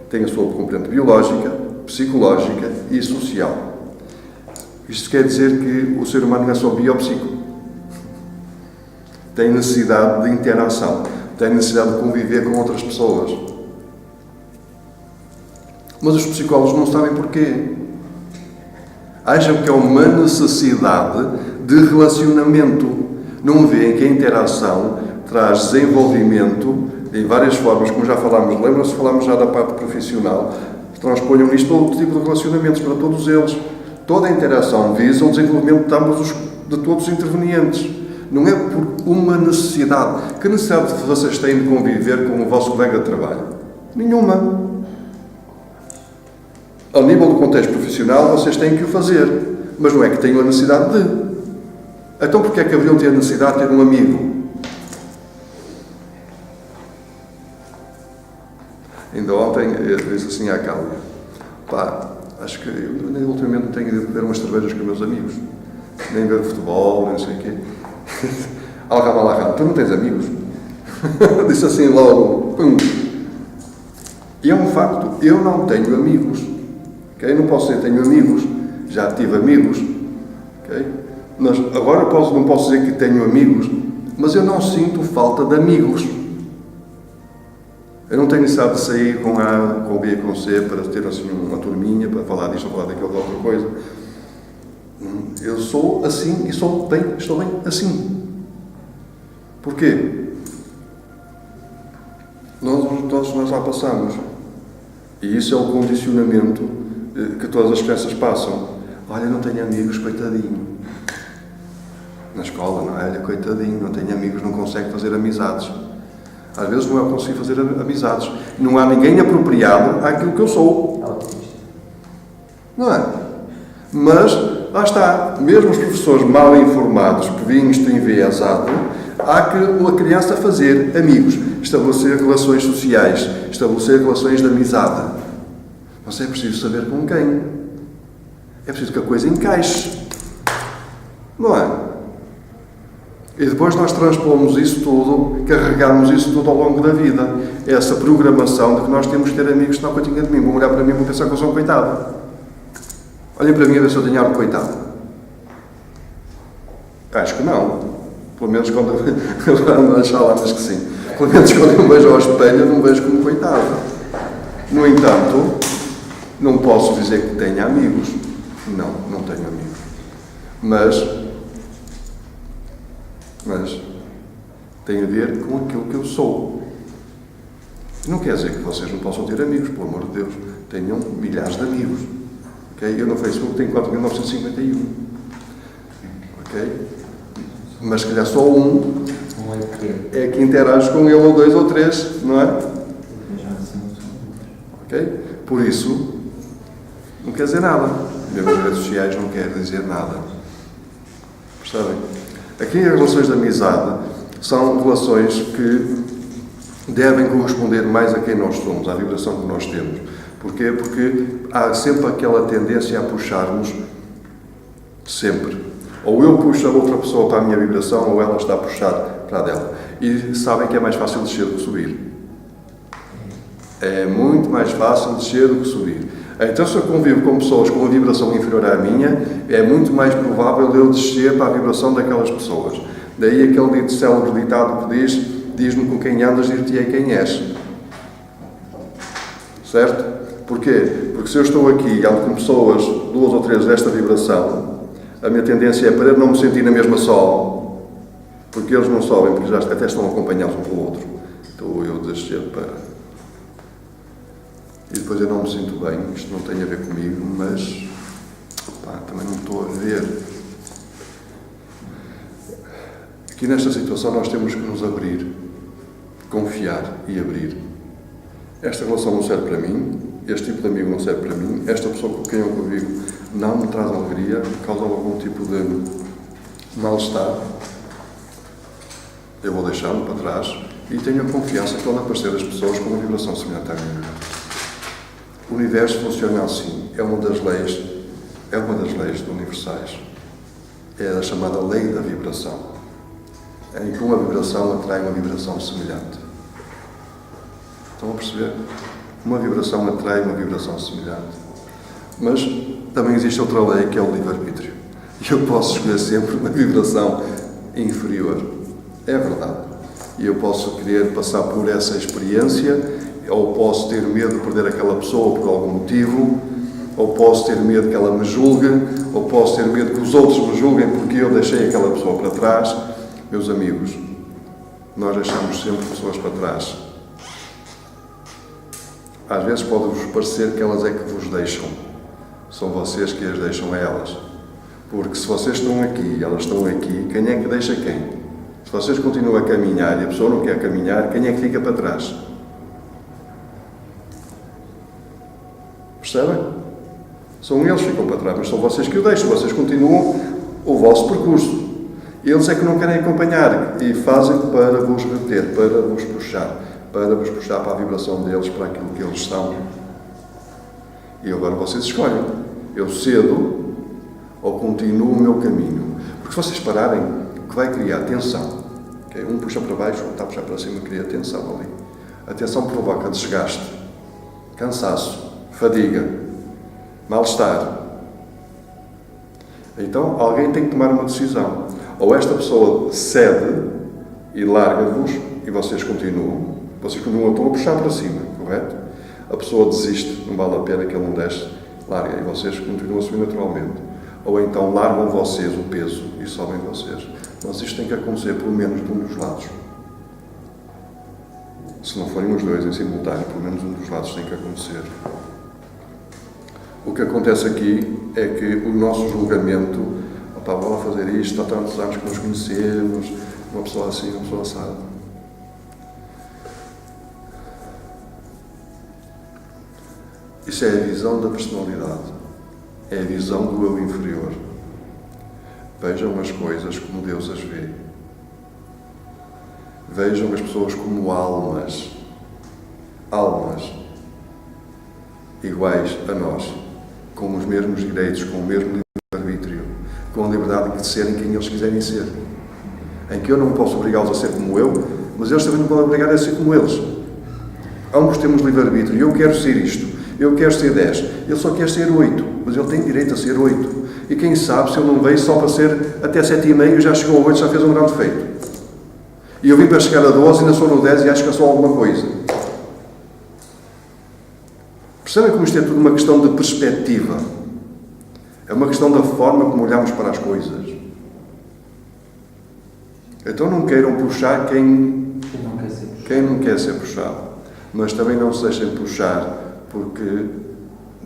tem a sua componente biológica, psicológica e social. Isto quer dizer que o ser humano não é só biopsico. Tem necessidade de interação, tem necessidade de conviver com outras pessoas. Mas os psicólogos não sabem porquê. Acham que é uma necessidade de relacionamento. Não veem que a interação traz desenvolvimento em várias formas, como já falámos. Lembram-se, falámos já da parte profissional. Transponham isto para outro tipo de relacionamentos, para todos eles. Toda a interação visa o desenvolvimento de todos os intervenientes. Não é por uma necessidade. Que necessidade vocês têm de conviver com o vosso colega de trabalho? Nenhuma. Ao nível do contexto profissional, vocês têm que o fazer. Mas não é que tenham a necessidade de. Então, porquê é que haveriam de ter a necessidade de ter um amigo? Ainda ontem, eu disse assim à Cláudia: pá, acho que eu ultimamente não tenho ido beber umas cervejas com meus amigos. Nem ver futebol, nem sei o quê. Alcama, tu não tens amigos? Disse assim logo, pum. E é um facto, eu não tenho amigos. Okay? Não posso dizer que tenho amigos, já tive amigos. Okay? Mas agora não posso dizer que tenho amigos, mas eu não sinto falta de amigos. Eu não tenho necessidade de sair com A, com B, com C para ter assim uma turminha, para falar disto ou falar daquilo, de outra coisa. Eu sou assim e estou bem assim. Porquê? Nós lá passamos. E isso é o condicionamento que todas as crianças passam. Olha, não tenho amigos, coitadinho. Na escola, não é? Olha, coitadinho, não tenho amigos, não consegue fazer amizades. Às vezes não é conseguir fazer amizades. Não há ninguém apropriado àquilo que eu sou. Não é? Mas, lá está, mesmo os professores mal informados, por isto enviesado, há que a criança fazer amigos, estabelecer relações sociais, estabelecer relações de amizade. Mas é preciso saber com quem. É preciso que a coisa encaixe. Não é? E depois nós transpomos isso tudo, carregamos isso tudo ao longo da vida. Essa programação de que nós temos que ter amigos, senão coitinha de mim, vão olhar para mim e vão pensar que eu sou um coitado. Olhem para mim a ver se eu tenho algo coitado. Acho que não. Pelo menos quando eu achar lá, mas que sim. Pelo menos quando eu vejo ao espelho, eu não vejo como coitado. No entanto, não posso dizer que tenha amigos. Não tenho amigos. Mas tem a ver com aquilo que eu sou. Não quer dizer que vocês não possam ter amigos, pelo amor de Deus. Tenham milhares de amigos. Okay? Eu no Facebook tenho 4.951. Ok? Mas se calhar só um é que interage com ele, ou dois ou três, não é? Ok? Por isso, não quer dizer nada. Mesmo as redes sociais não quer dizer nada. Percebem? Aqui as relações de amizade são relações que devem corresponder mais a quem nós somos, à vibração que nós temos. Porquê? Porque há sempre aquela tendência a puxarmos sempre. Ou eu puxo a outra pessoa para a minha vibração, ou ela está a puxar para a dela. E sabem que é mais fácil descer do que subir. É muito mais fácil descer do que subir. Então, se eu convivo com pessoas com uma vibração inferior à minha, é muito mais provável eu descer para a vibração daquelas pessoas. Daí aquele dito célebre ditado que diz-me com quem andas, dir-te-ei quem és. Certo? Porquê? Porque se eu estou aqui e ando com pessoas, duas ou três desta vibração, a minha tendência é para eu não me sentir na mesma sola, porque eles não sobem, porque já até estão acompanhados um pelo outro. Então eu descer para... E depois eu não me sinto bem, isto não tem a ver comigo, mas também não estou a ver. Aqui nesta situação nós temos que nos abrir, confiar e abrir. Esta relação não serve para mim, este tipo de amigo não serve para mim, esta pessoa com quem eu convivo não me traz alegria, causa algum tipo de mal-estar. Eu vou deixá-lo para trás e tenho a confiança que vão aparecer as pessoas com uma vibração semelhante à minha. O universo funciona assim, é uma das leis universais. É a chamada lei da vibração, em que uma vibração atrai uma vibração semelhante. Estão a perceber? Uma vibração atrai uma vibração semelhante. Mas também existe outra lei, que é o livre-arbítrio. E eu posso escolher sempre uma vibração inferior. É verdade. E eu posso querer passar por essa experiência, ou posso ter medo de perder aquela pessoa por algum motivo, ou posso ter medo que ela me julgue, ou posso ter medo que os outros me julguem porque eu deixei aquela pessoa para trás. Meus amigos, nós deixamos sempre pessoas para trás. Às vezes pode-vos parecer que elas é que vos deixam. São vocês que as deixam a elas. Porque se vocês estão aqui e elas estão aqui, quem é que deixa quem? Se vocês continuam a caminhar e a pessoa não quer caminhar, quem é que fica para trás? Percebem? São eles que ficam para trás, mas são vocês que o deixam. Vocês continuam o vosso percurso. Eles é que não querem acompanhar e fazem para vos reter, para vos puxar para a vibração deles, para aquilo que eles são. E agora vocês escolhem. Eu cedo ou continuo o meu caminho. Porque se vocês pararem, o que vai criar tensão. Okay? Um puxa para baixo, outro está a puxar para cima, cria tensão ali. A tensão provoca desgaste, cansaço, fadiga, mal-estar. Então alguém tem que tomar uma decisão. Ou esta pessoa cede e larga-vos e vocês continuam a puxar para cima, correto? A pessoa desiste, não vale a pena que ele não desce, larga e vocês continuam a subir naturalmente. Ou então largam vocês o peso e sobem vocês. Mas isto tem que acontecer pelo menos de um dos lados. Se não forem os dois em simultâneo, pelo menos um dos lados tem que acontecer. O que acontece aqui é que o nosso julgamento, vamos fazer isto, há tantos anos que nos conhecemos, uma pessoa assim, uma pessoa assada. Isso é a visão da personalidade. É a visão do eu inferior. Vejam as coisas como Deus as vê. Vejam as pessoas como almas. Almas. Iguais a nós. Com os mesmos direitos, com o mesmo livre-arbítrio. Com a liberdade de serem quem eles quiserem ser. Em que eu não posso obrigá-los a ser como eu, mas eles também não podem obrigar a ser como eles. Ambos temos livre-arbítrio. Eu quero ser isto. Eu quero ser 10. Ele só quer ser 8. Mas ele tem direito a ser 8. E quem sabe se ele não veio só para ser até 7,5, já chegou a 8, já fez um grande feito. E eu vim para chegar a 12 e ainda sou no 10 e acho que é só alguma coisa. Percebem como isto é tudo uma questão de perspectiva? É uma questão da forma como olhamos para as coisas. Então não queiram puxar quem não quer ser puxado. Mas também não se deixem puxar porque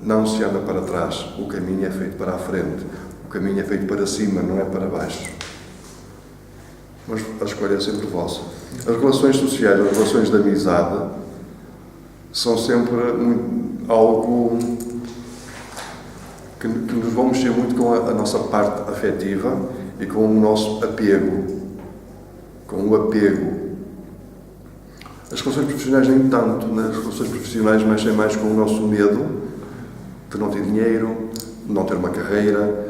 não se anda para trás. O caminho é feito para a frente. O caminho é feito para cima, não é para baixo. Mas a escolha é sempre vossa. As relações sociais, as relações de amizade são sempre algo que nos vão mexer muito com a nossa parte afetiva e com o nosso apego. Com o apego. As relações profissionais nem tanto, né? As relações profissionais mexem mais com o nosso medo de não ter dinheiro, de não ter uma carreira,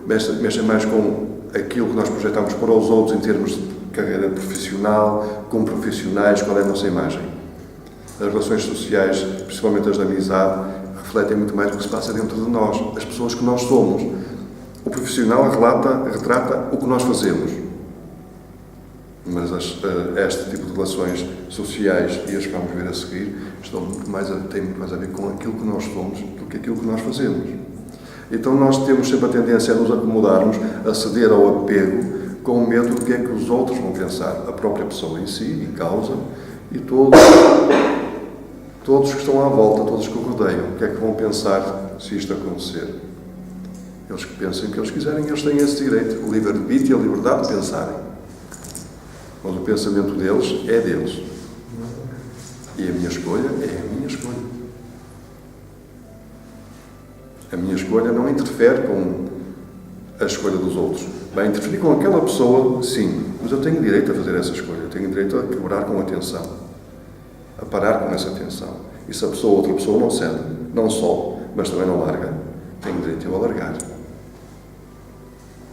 mexem mais com aquilo que nós projetamos para os outros em termos de carreira profissional, como profissionais, qual é a nossa imagem. As relações sociais, principalmente as de amizade, refletem muito mais o que se passa dentro de nós, as pessoas que nós somos. O profissional retrata o que nós fazemos. Mas este tipo de relações sociais e as que vamos ver a seguir têm muito mais a ver com aquilo que nós somos do que aquilo que nós fazemos. Então nós temos sempre a tendência a nos acomodarmos, a ceder ao apego, com medo do que é que os outros vão pensar, a própria pessoa em si, e causa, e todos que estão à volta, todos que o rodeiam, o que é que vão pensar se isto acontecer? Eles que pensem o que eles quiserem, eles têm esse direito, o livre-arbítrio e a liberdade de pensarem. Mas o pensamento deles é deles. E a minha escolha é a minha escolha. A minha escolha não interfere com a escolha dos outros. Vai interferir com aquela pessoa, sim. Mas eu tenho direito a fazer essa escolha. Eu tenho direito a quebrar com a tensão. A parar com essa tensão. E se a pessoa, outra pessoa não cede, não sobe, mas também não larga, tenho direito eu a largar.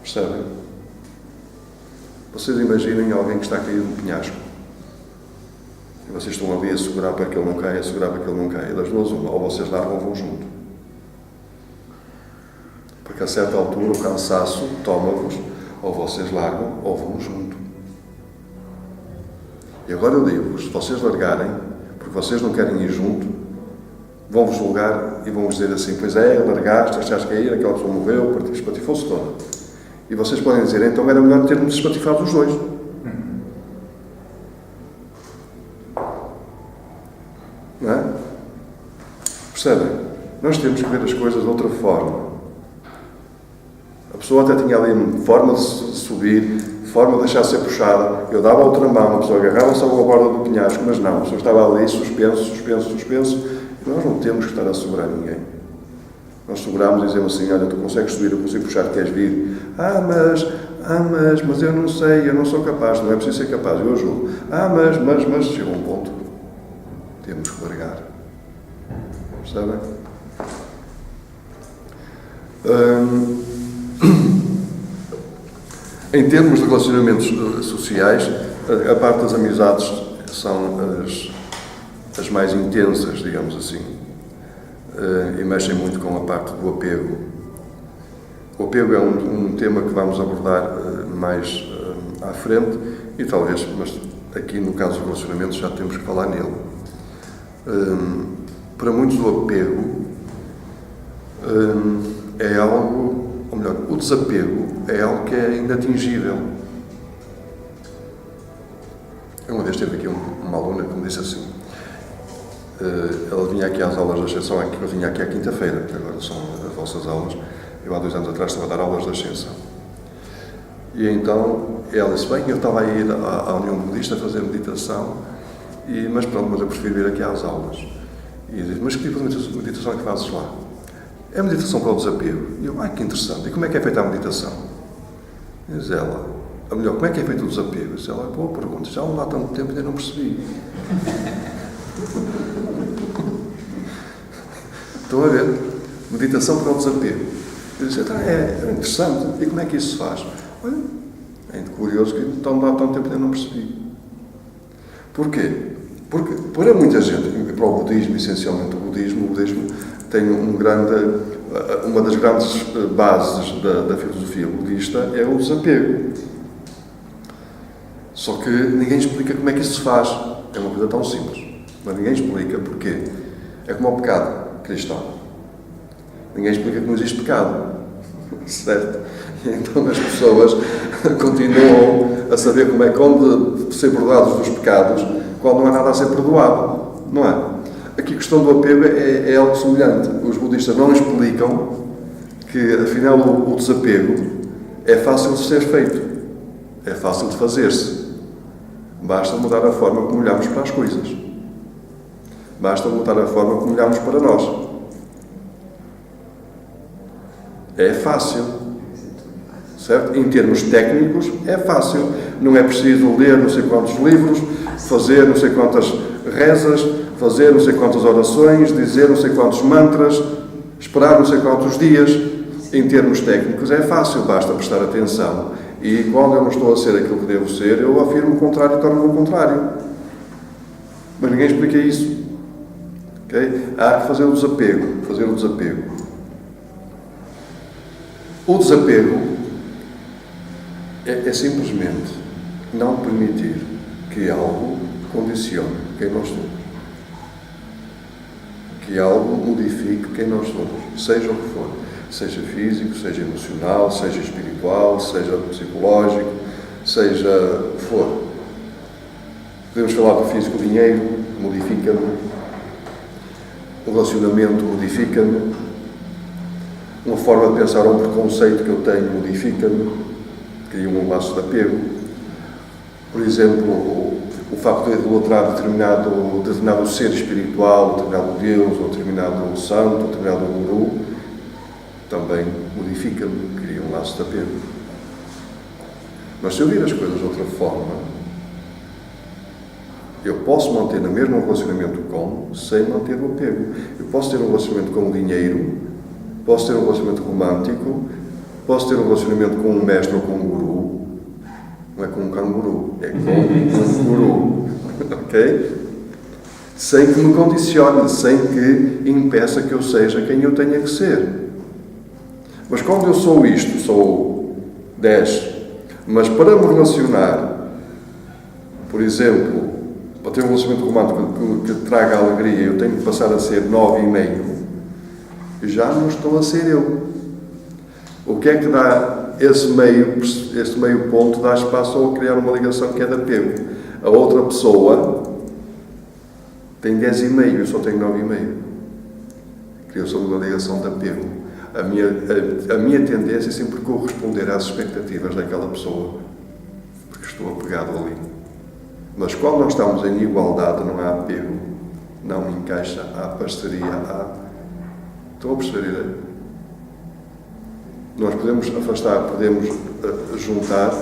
Percebem? Vocês imaginem alguém que está caído no penhasco. E vocês estão ali a segurar para que ele não caia, a segurar para que ele não caia. Das duas, uma. Ou vocês largam ou vão junto. Porque a certa altura o cansaço toma-vos, ou vocês largam ou vão junto. E agora eu digo-vos, se vocês largarem, porque vocês não querem ir junto, vão-vos julgar e vão-vos dizer assim: pois é, largaste, achaste que ia ir, aquela pessoa morreu, espatifou-se toda. E vocês podem dizer: então era melhor termos espatifado os dois. Não é? Percebem? Nós temos que ver as coisas de outra forma. A pessoa até tinha ali forma de subir, forma de deixar de ser puxada. Eu dava outra mão, a pessoa agarrava-se à borda do penhasco, mas não, a pessoa estava ali suspenso. E nós não temos que estar a segurar ninguém. Nós seguramos e dizemos assim: olha, tu consegues subir, eu consigo puxar, queres vir? Mas eu não sei, eu não sou capaz. Não é preciso ser capaz, eu ajudo. Mas, chega um ponto. Temos que largar. Percebem? Em termos de relacionamentos sociais, a parte das amizades são as mais intensas, digamos assim, e mexem muito com a parte do apego. O apego é um tema que vamos abordar mais à frente e talvez, mas aqui no caso dos relacionamentos já temos que falar nele. Para muitos o apego é algo, ou melhor, o desapego é algo que é inatingível. Eu uma vez teve aqui uma aluna que me disse assim, ela vinha aqui às aulas da Ascensão, eu vinha aqui à quinta-feira, que agora são as vossas aulas. Eu há 2 anos atrás estava a dar aulas da Ascensão. E então ela disse: bem, eu estava a ir à União Budista a fazer meditação, mas eu prefiro vir aqui às aulas. E eu disse: mas que tipo de meditação é que fazes lá? É a meditação para o desapego. E eu: que interessante. E como é que é feita a meditação? E diz ela: melhor, como é que é feito o desapego? Diz ela: boa pergunta, já não há tanto tempo e ainda não percebi. Estão a ver? Meditação para o desapego. Eu disse: é interessante. E como é que isso se faz? Olha, é curioso que não há tanto tempo e ainda não percebi. Porquê? Porque para muita gente, para o budismo, essencialmente o budismo tem uma das grandes bases da filosofia budista é o desapego. Só que ninguém explica como é que isso se faz. É uma coisa tão simples, mas ninguém explica porquê. É como o pecado cristão. Ninguém explica que não existe pecado, certo? Então as pessoas continuam a saber como é que onde ser perdoados dos pecados quando não há nada a ser perdoado, não é? Aqui a questão do apego é algo semelhante. Os budistas não explicam que, afinal, o desapego é fácil de ser feito, é fácil de fazer-se. Basta mudar a forma como olhamos para as coisas. Basta mudar a forma como olhamos para nós. É fácil, certo? Em termos técnicos, é fácil. Não é preciso ler não sei quantos livros, fazer não sei quantas rezas, fazer não sei quantas orações, dizer não sei quantos mantras, esperar não sei quantos dias. Em termos técnicos, é fácil, basta prestar atenção. E quando eu não estou a ser aquilo que devo ser, eu afirmo o contrário e torno-me o contrário. Mas ninguém explica isso. Okay? Há que fazer o desapego. O desapego é simplesmente não permitir que algo condicione quem nós somos. Que algo modifique quem nós somos, seja o que for. Seja físico, seja emocional, seja espiritual, seja psicológico, seja o que for. Podemos falar do físico, o dinheiro modifica-me, o relacionamento modifica-me, uma forma de pensar ou um preconceito que eu tenho modifica-me, cria um laço de apego. Por exemplo, o facto de idolatrar determinado ser espiritual, determinado Deus, ou determinado santo, ou determinado guru, também modifica-me, cria um laço de apego. Mas se eu vir as coisas de outra forma, eu posso manter no mesmo relacionamento sem manter o apego. Eu posso ter um relacionamento com o dinheiro, posso ter um relacionamento romântico, posso ter um relacionamento com um mestre ou com um guru. Não é com um canguru, é com um guru. Ok? Sem que me condicione, sem que impeça que eu seja quem eu tenha que ser. Mas quando eu sou isto, sou 10, mas para me relacionar, por exemplo, para ter um relacionamento romântico que traga alegria, eu tenho que passar a ser 9,5, já não estou a ser eu. O que é que dá esse meio ponto, dá espaço a criar uma ligação que é de apego. A outra pessoa tem 10,5, eu só tenho 9,5. Criou-se uma ligação de apego. A minha tendência é sempre corresponder às expectativas daquela pessoa, porque estou apegado ali. Mas quando nós estamos em igualdade, não há apego, não encaixa, há parceria, Estão a perceber a ideia? Nós podemos afastar, podemos juntar,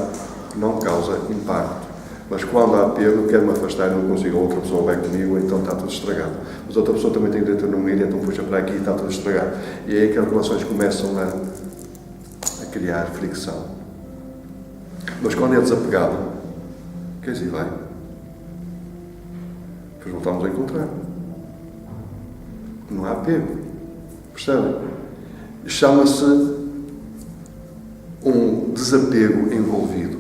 não causa impacto. Mas quando há apego, quero-me afastar e não consigo, a outra pessoa vai comigo, então está tudo estragado. Mas a outra pessoa também tem direito a não ir, então puxa para aqui e está tudo estragado. E é aí que as relações começam a criar fricção. Mas quando é desapegado, quer dizer, vai. Depois voltamos a encontrar. Não há apego. Percebem? Chama-se um desapego envolvido.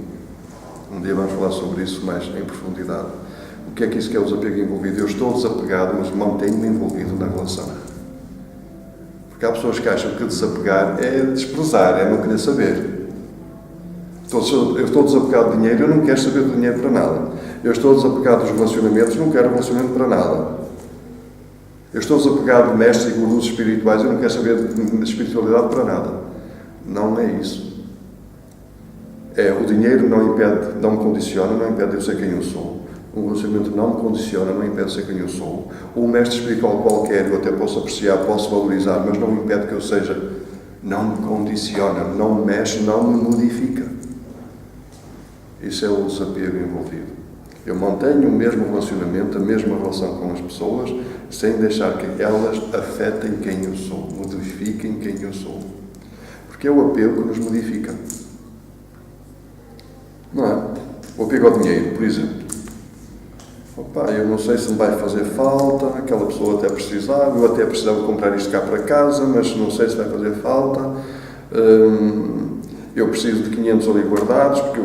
Um dia vamos falar sobre isso mais em profundidade. O que é isso que é o desapego envolvido? Eu estou desapegado, mas mantenho-me envolvido na relação. Porque há pessoas que acham que desapegar é desprezar, é não querer saber. Eu estou desapegado de dinheiro, eu não quero saber do dinheiro para nada. Eu estou desapegado dos relacionamentos, não quero relacionamento para nada. Eu estou desapegado de mestres e gurus espirituais, eu não quero saber de espiritualidade para nada. Não é isso. O dinheiro não impede, não me condiciona, não impede de eu ser quem eu sou. O relacionamento não me condiciona, não impede de ser quem eu sou. Um mestre espiritual qualquer, eu até posso apreciar, posso valorizar, mas não impede que eu seja, não me condiciona, não me mexe, não me modifica. Isso é o desapego envolvido. Eu mantenho o mesmo relacionamento, a mesma relação com as pessoas, sem deixar que elas afetem quem eu sou, modifiquem quem eu sou. Porque é o apego que nos modifica. Não é? O apego ao dinheiro, por exemplo. Eu não sei se me vai fazer falta, aquela pessoa até precisava, eu até precisava comprar isto cá para casa, mas não sei se vai fazer falta. Eu preciso de 500 ali guardados, porque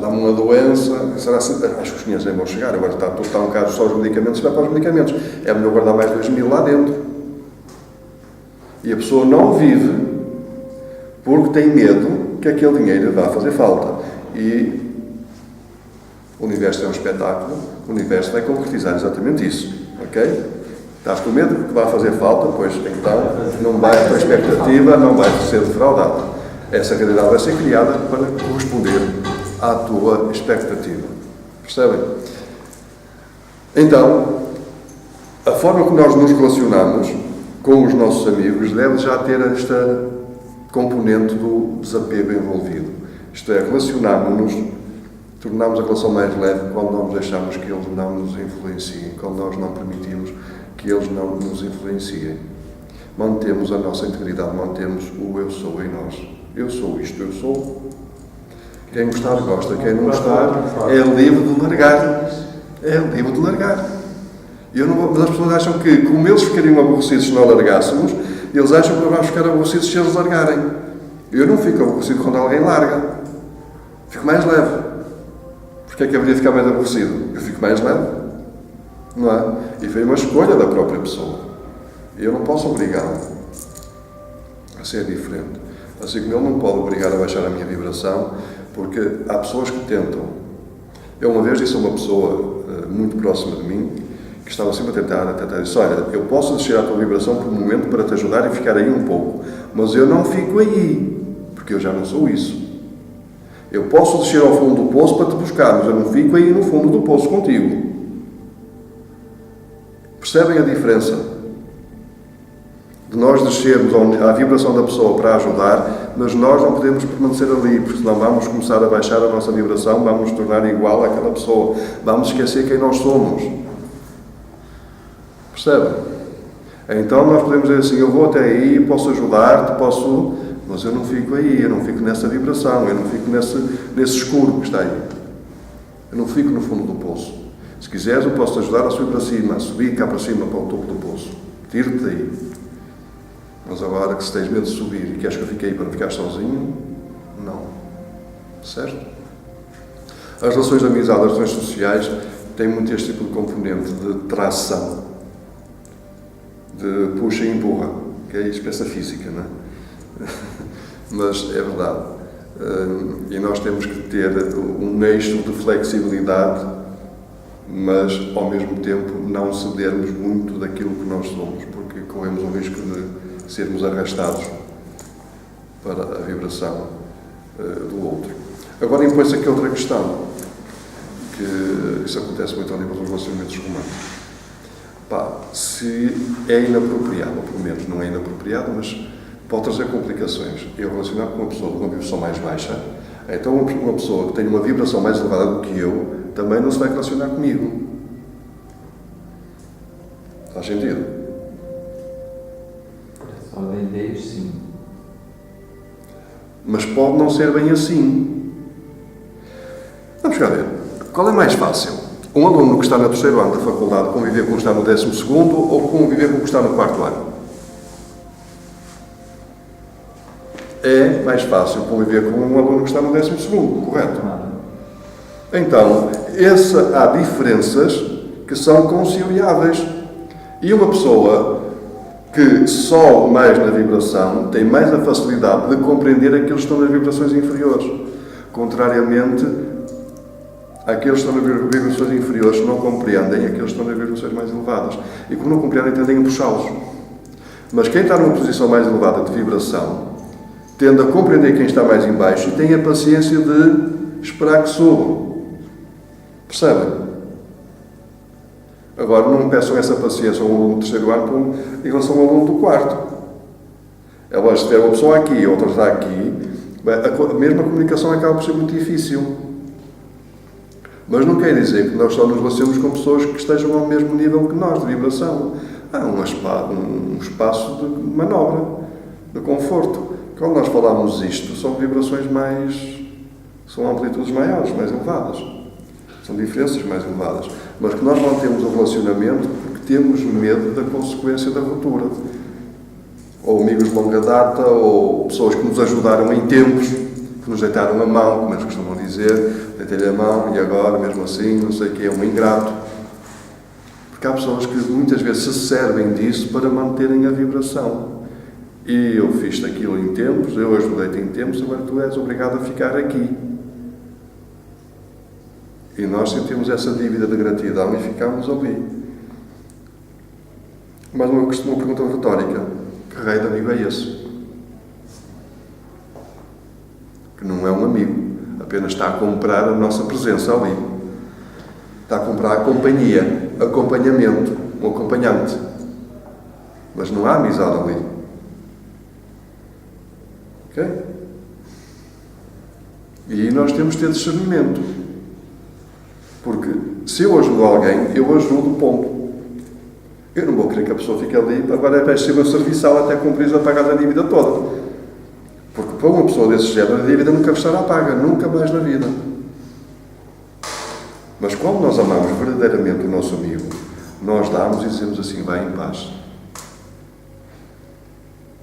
dá-me uma doença, será assim? Acho que os 500 nem vão chegar, agora está tão caro só os medicamentos, vai para os medicamentos. É melhor guardar mais 2.000 lá dentro. E a pessoa não vive porque tem medo que aquele dinheiro vá fazer falta. E o universo é um espetáculo, o universo vai concretizar exatamente isso, ok? Estás com medo que vá fazer falta, pois então não vai, a tua expectativa não vai ser defraudada. Essa realidade vai ser criada para corresponder à tua expectativa. Percebem? Então, a forma como nós nos relacionamos com os nossos amigos deve já ter esta componente do desapego envolvido. Isto é, relacionarmos-nos, tornamos a relação mais leve quando não deixamos que eles não nos influenciem, quando nós não permitimos que eles não nos influenciem. Mantemos a nossa integridade, mantemos o eu sou em nós. Eu sou isto, eu sou. Quem gostar, gosta. Quem não gostar, é livre de largar. É livre de largar. Mas as pessoas acham que, como eles ficariam aborrecidos se não largássemos, eles acham que nós vamos ficar aborrecidos se eles largarem. Eu não fico aborrecido quando alguém larga. Fico mais leve. Porquê é que haveria de ficar mais aborrecido? Eu fico mais leve. Não é? E foi uma escolha da própria pessoa. Eu não posso obrigá-lo a ser diferente. Assim como ele não pode obrigar a baixar a minha vibração, porque há pessoas que tentam. Eu uma vez disse a uma pessoa muito próxima de mim, que estava sempre a tentar, disse, olha, eu posso descer a tua vibração por um momento para te ajudar e ficar aí um pouco, mas eu não fico aí, porque eu já não sou isso. Eu posso descer ao fundo do poço para te buscar, mas eu não fico aí no fundo do poço contigo. Percebem a diferença? De nós descermos à vibração da pessoa para ajudar, mas nós não podemos permanecer ali, porque senão vamos começar a baixar a nossa vibração, vamos nos tornar igual àquela pessoa, vamos esquecer quem nós somos. Percebem? Então nós podemos dizer assim, eu vou até aí, posso ajudar-te, mas eu não fico aí, eu não fico nessa vibração, eu não fico nesse escuro que está aí. Eu não fico no fundo do poço. Se quiseres, eu posso te ajudar a subir para cima, a subir cá para cima, para o topo do poço. Tiro-te daí. Mas agora que se tens medo de subir e queres que eu fique aí para não ficar sozinho, não. Certo? As relações de amizade, as relações sociais, tem muito este tipo de componente de tração, de puxa e empurra, que é isso, peça física, não é? Mas é verdade. E nós temos que ter um eixo de flexibilidade, mas ao mesmo tempo não cedermos muito daquilo que nós somos, porque corremos o risco de sermos arrastados para a vibração do outro. Agora impõe-se aqui outra questão, que isso acontece muito ao nível dos relacionamentos românticos. Se é inapropriado, ou pelo menos não é inapropriado, mas pode trazer complicações. Eu relacionar com uma pessoa de uma vibração mais baixa, então uma pessoa que tem uma vibração mais elevada do que eu, também não se vai relacionar comigo. Faz sentido? Só vender, sim. Mas pode não ser bem assim. Vamos cá ver. Qual é mais fácil? Um aluno que está no terceiro ano da faculdade conviver com o que está no 12º ou conviver com o que está no 4º ano? É mais fácil conviver com um aluno que está no 12º, correto? Então, há diferenças que são conciliáveis. E uma pessoa que sobe mais na vibração tem mais a facilidade de compreender aqueles que estão nas vibrações inferiores. Contrariamente, aqueles que estão nas vibrações inferiores não compreendem aqueles que estão nas vibrações mais elevadas. E como não compreendem, tendem a puxá-los. Mas quem está numa posição mais elevada de vibração tende a compreender quem está mais em baixo e tem a paciência de esperar que suba. Percebem? Agora, não peçam essa paciência a um aluno do terceiro ano em relação ao aluno do 4º. Agora, se tiver uma pessoa aqui e outra está aqui, a mesma comunicação acaba por ser muito difícil. Mas não quer dizer que nós só nos relacionemos com pessoas que estejam ao mesmo nível que nós, de vibração. Há um espaço de manobra, de conforto. Quando nós falamos isto, são vibrações são amplitudes maiores, mais elevadas. São diferenças mais elevadas. Mas que nós mantemos o relacionamento porque temos medo da consequência da ruptura. Ou amigos de longa data, ou pessoas que nos ajudaram em tempos, que nos deitaram a mão, como eles costumam dizer, deitei-lhe a mão e agora, mesmo assim, não sei o que, é um ingrato. Porque há pessoas que muitas vezes se servem disso para manterem a vibração. E eu fiz aquilo em tempos, eu ajudei-te em tempos, agora tu és obrigado a ficar aqui. E nós sentimos essa dívida de gratidão e ficamos ali. Mas uma pergunta retórica. Que raio de amigo é esse? Que não é um amigo. Apenas está a comprar a nossa presença ali. Está a comprar a companhia, acompanhamento, um acompanhante. Mas não há amizade ali. Ok? E aí nós temos de ter discernimento. Porque se eu ajudo alguém, eu ajudo, ponto. Eu não vou querer que a pessoa fique ali, agora é para ser meu serviçal até cumprir a pagar a dívida toda. Porque para uma pessoa desse género, a dívida nunca estará paga, nunca mais na vida. Mas quando nós amamos verdadeiramente o nosso amigo, nós damos e dizemos assim, vai em paz.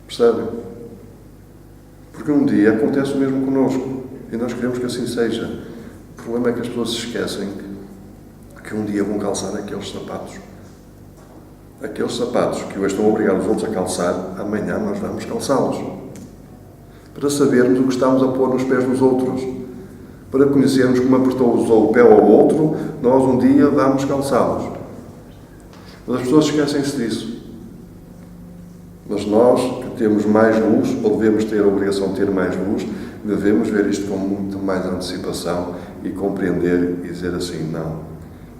Percebem? Porque um dia acontece o mesmo connosco. E nós queremos que assim seja. O problema é que as pessoas se esquecem que um dia vão calçar aqueles sapatos. Aqueles sapatos que hoje estão a obrigar os outros a calçar, amanhã nós vamos calçá-los. Para sabermos o que estamos a pôr nos pés dos outros. Para conhecermos como apertou o pé ao outro, nós um dia vamos calçá-los. Mas as pessoas esquecem-se disso. Mas nós, que temos mais luz, ou devemos ter a obrigação de ter mais luz, devemos ver isto com muito mais antecipação e compreender e dizer assim, não,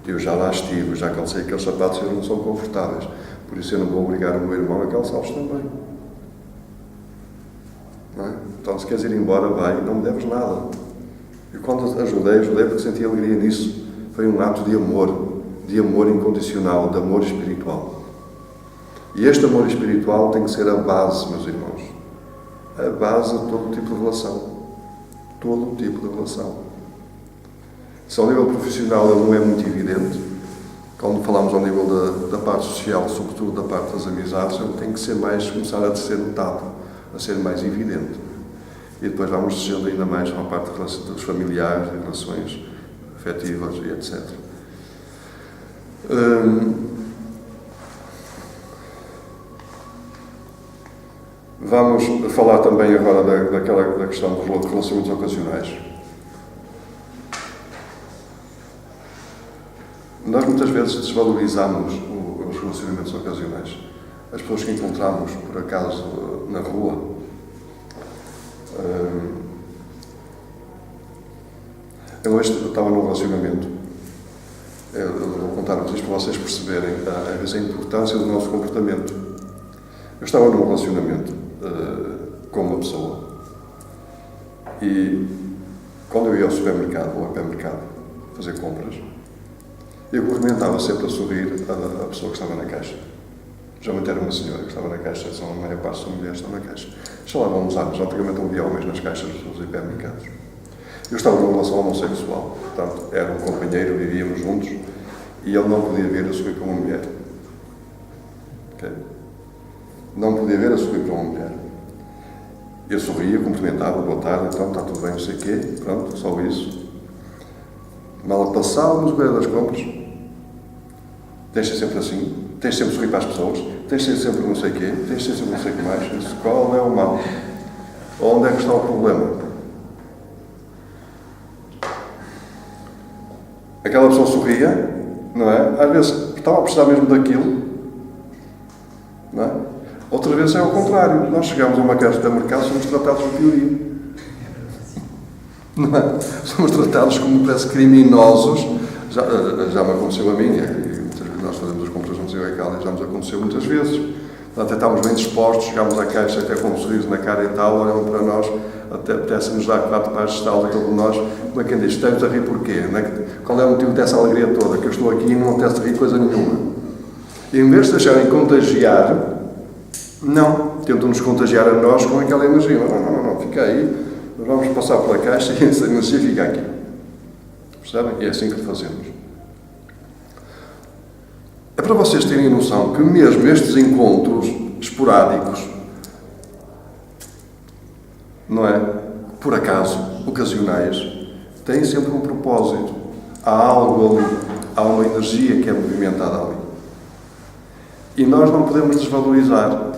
eu já lá estive, já calcei aqueles sapatos e eles não são confortáveis, por isso eu não vou obrigar o meu irmão a calçá-los também. Não é? Então, se queres ir embora, vai, não me deves nada. Eu quando ajudei porque senti alegria nisso. Foi um ato de amor incondicional, de amor espiritual. E este amor espiritual tem que ser a base, meus irmãos. A base de todo tipo de relação. Todo tipo de relação. Se ao nível profissional ele não é muito evidente, quando falamos ao nível da parte social, sobretudo da parte das amizades, ele tem que ser mais, começar a ser notado, a ser mais evidente. E depois vamos descendo ainda mais para a parte dos familiares, de relações afetivas e etc. Vamos falar também agora da questão dos relacionamentos ocasionais. Nós muitas vezes desvalorizamos os relacionamentos ocasionais. As pessoas que encontramos, por acaso, na rua. Eu hoje estava num relacionamento. Eu vou contar-vos isto para vocês perceberem a importância do nosso comportamento. Eu estava num relacionamento com uma pessoa e quando eu ia ao supermercado ou ao hipermercado fazer compras, eu cumprimentava sempre a sorrir a pessoa que estava na caixa. Geralmente era uma senhora que estava na caixa, a maior parte são mulheres que estão na caixa. Já lá vão uns anos, antigamente havia homens nas caixas dos hipermercados. Eu estava numa relação homossexual, portanto, era um companheiro, vivíamos juntos, e ele não podia ver a sorrir para uma mulher. Okay? Não podia ver a sorrir para uma mulher. Eu sorria, cumprimentava, boa tarde, então está tudo bem, não sei o quê, pronto, só isso. Mal passávamos o beira das compras, tens de ser sempre assim, tens de sempre sorrir para as pessoas, tens de ser sempre não sei o quê, tens de ser sempre não sei o que mais. Isso, qual é o mal? Onde é que está o problema? Aquela pessoa sorria, não é? Às vezes estava a precisar mesmo daquilo, não é? Outras vezes é ao contrário. Nós chegamos a uma caixa de mercado e somos tratados de pioria. Não é? Somos tratados como parece criminosos. Já me aconteceu a mim, e nós fazemos as compras no Museu Ecália, já nos aconteceu muitas vezes. Até estávamos bem dispostos, chegámos à caixa até com um sorriso na cara e tal, olham para nós, até apetece-nos dar 4 pares de tal, aquele de nós, como é que diz, estamos a rir porquê? Não é? Qual é o motivo dessa alegria toda? Que eu estou aqui e não apetece rir coisa nenhuma. E em vez de deixarem contagiar, não, tentam-nos contagiar a nós com aquela energia. Não, fica aí, nós vamos passar pela caixa e essa energia fica aqui. Percebem? E é assim que fazemos. É para vocês terem noção que mesmo estes encontros esporádicos, não é? Por acaso, ocasionais, têm sempre um propósito. Há algo ali, há uma energia que é movimentada ali. E nós não podemos desvalorizar.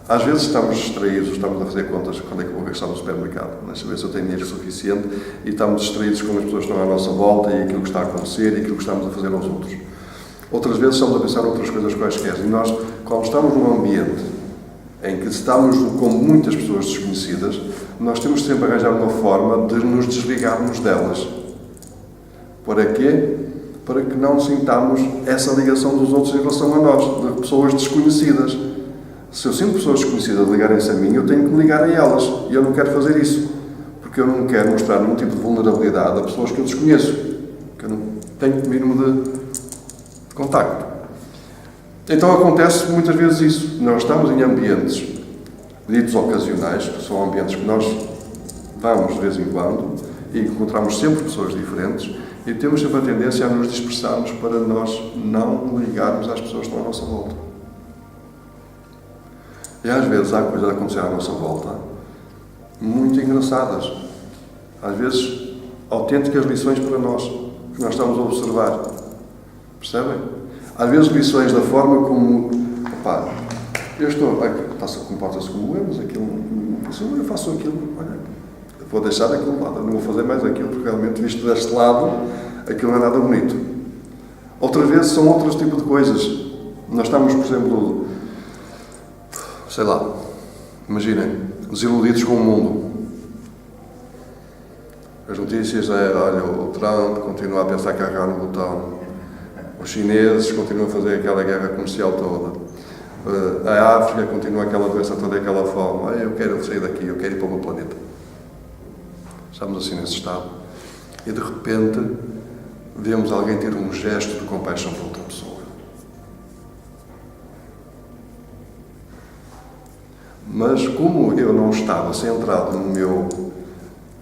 Às vezes estamos distraídos, estamos a fazer contas quando é que eu vou gastar no supermercado, mas saber se eu tenho dinheiro suficiente, e estamos distraídos com as pessoas que estão à nossa volta e aquilo que está a acontecer e aquilo que estamos a fazer aos outros. Outras vezes estamos a pensar outras coisas quaisquer. E nós, quando estamos num ambiente em que estamos com muitas pessoas desconhecidas, nós temos sempre a arranjar uma forma de nos desligarmos delas. Para quê? Para que não sintamos essa ligação dos outros em relação a nós, de pessoas desconhecidas. Se eu sinto pessoas desconhecidas ligarem-se a mim, eu tenho que me ligar a elas. E eu não quero fazer isso. Porque eu não quero mostrar nenhum tipo de vulnerabilidade a pessoas que eu desconheço. Que eu não tenho o mínimo de contacto. Então acontece muitas vezes isso. Nós estamos em ambientes ditos ocasionais, que são ambientes que nós vamos de vez em quando e encontramos sempre pessoas diferentes e temos sempre a tendência a nos dispersarmos para nós não ligarmos às pessoas que estão à nossa volta. E às vezes há coisas a acontecer à nossa volta muito engraçadas. Às vezes autênticas lições para nós, que nós estamos a observar. Percebem? Às vezes lições da forma como, opá, eu estou, comporta-se como eu, mas aquilo, eu faço aquilo, olha, vou deixar daquele lado, não vou fazer mais aquilo, porque realmente visto deste lado, aquilo não é nada bonito. Outras vezes são outros tipos de coisas. Nós estamos, por exemplo, sei lá, imaginem, desiludidos com o mundo. As notícias é, olha, o Trump continua a pensar que agarrar no botão. Os chineses continuam a fazer aquela guerra comercial toda. A África continua aquela doença toda, aquela fome. Eu quero sair daqui, eu quero ir para o meu planeta. Estamos assim nesse estado. E de repente vemos alguém ter um gesto de compaixão por outra pessoa. Mas como eu não estava centrado no meu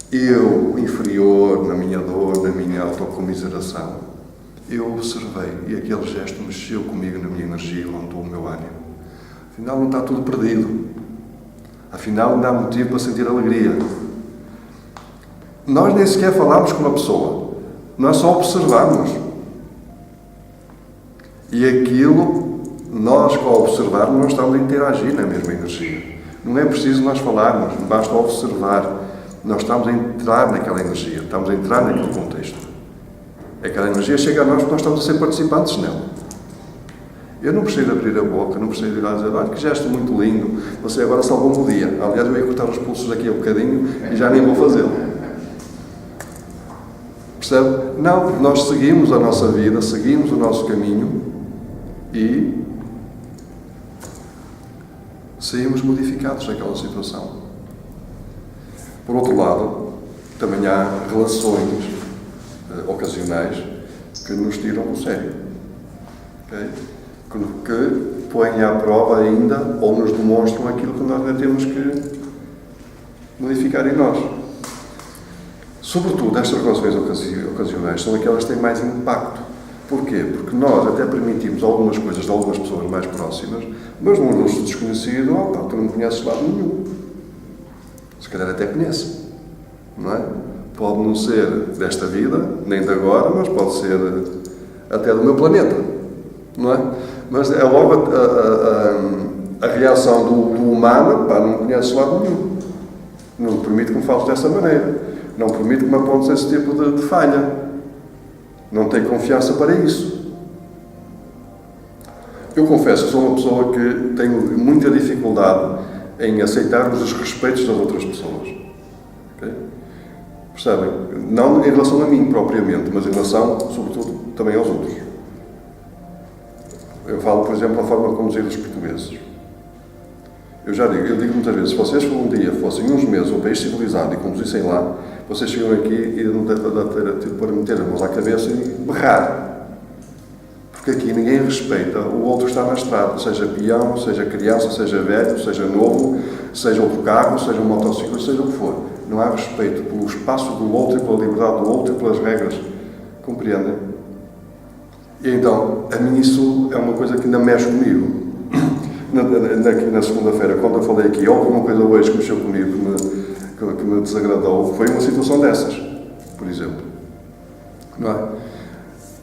eu inferior, na minha dor, na minha autocomiseração, eu observei e aquele gesto mexeu comigo na minha energia e levantou o meu ânimo. Afinal não está tudo perdido. Afinal ainda há motivo para sentir alegria. Nós nem sequer falámos com uma pessoa. Nós só observamos. E aquilo, nós, ao observarmos, nós estamos a interagir na mesma energia. Não é preciso nós falarmos, basta observar. Nós estamos a entrar naquela energia, estamos a entrar naquele contexto. Aquela energia chega a nós porque nós estamos a ser participantes nela. Eu não preciso abrir a boca, não preciso ir lá dizer, olha que gesto muito lindo, você agora salvou-me o dia. Aliás, eu ia cortar os pulsos daqui a bocadinho e já nem vou fazê-lo. Percebe? Não, nós seguimos a nossa vida, seguimos o nosso caminho e saímos modificados daquela situação. Por outro lado, também há relações ocasionais que nos tiram do sério. Okay? Que põem à prova ainda ou nos demonstram aquilo que nós ainda temos que modificar em nós. Sobretudo, estas relações ocasionais são aquelas que têm mais impacto. Porquê? Porque nós até permitimos algumas coisas de algumas pessoas mais próximas, mas no nosso desconhecido, tu não conheces lado nenhum. Se calhar até conhece, não é? Pode não ser desta vida, nem de agora, mas pode ser até do meu planeta, não é? Mas é logo a reação do humano, não conheces lado nenhum. Não permite que me fales dessa maneira. Não permite que me apontes esse tipo de falha. Não tenho confiança para isso. Eu confesso que sou uma pessoa que tenho muita dificuldade em aceitar os desrespeitos das outras pessoas. Okay? Percebem? Não em relação a mim propriamente, mas em relação, sobretudo, também aos outros. Eu falo, por exemplo, a forma de conduzir os portugueses. Eu digo muitas vezes, se vocês um dia fossem uns meses um país civilizado e conduzissem lá, vocês chegam aqui e não ter para meter as mãos à cabeça e berrar. Porque aqui ninguém respeita o outro que está na estrada, seja peão, seja criança, seja velho, seja novo, seja outro carro, seja um motociclo, seja o que for. Não há respeito pelo espaço do outro e pela liberdade do outro e pelas regras. Compreendem? E então, a mim isso é uma coisa que ainda mexe comigo. Na segunda-feira, quando eu falei aqui, houve uma coisa hoje que mexeu comigo, que me desagradou, foi uma situação dessas, por exemplo. Não é?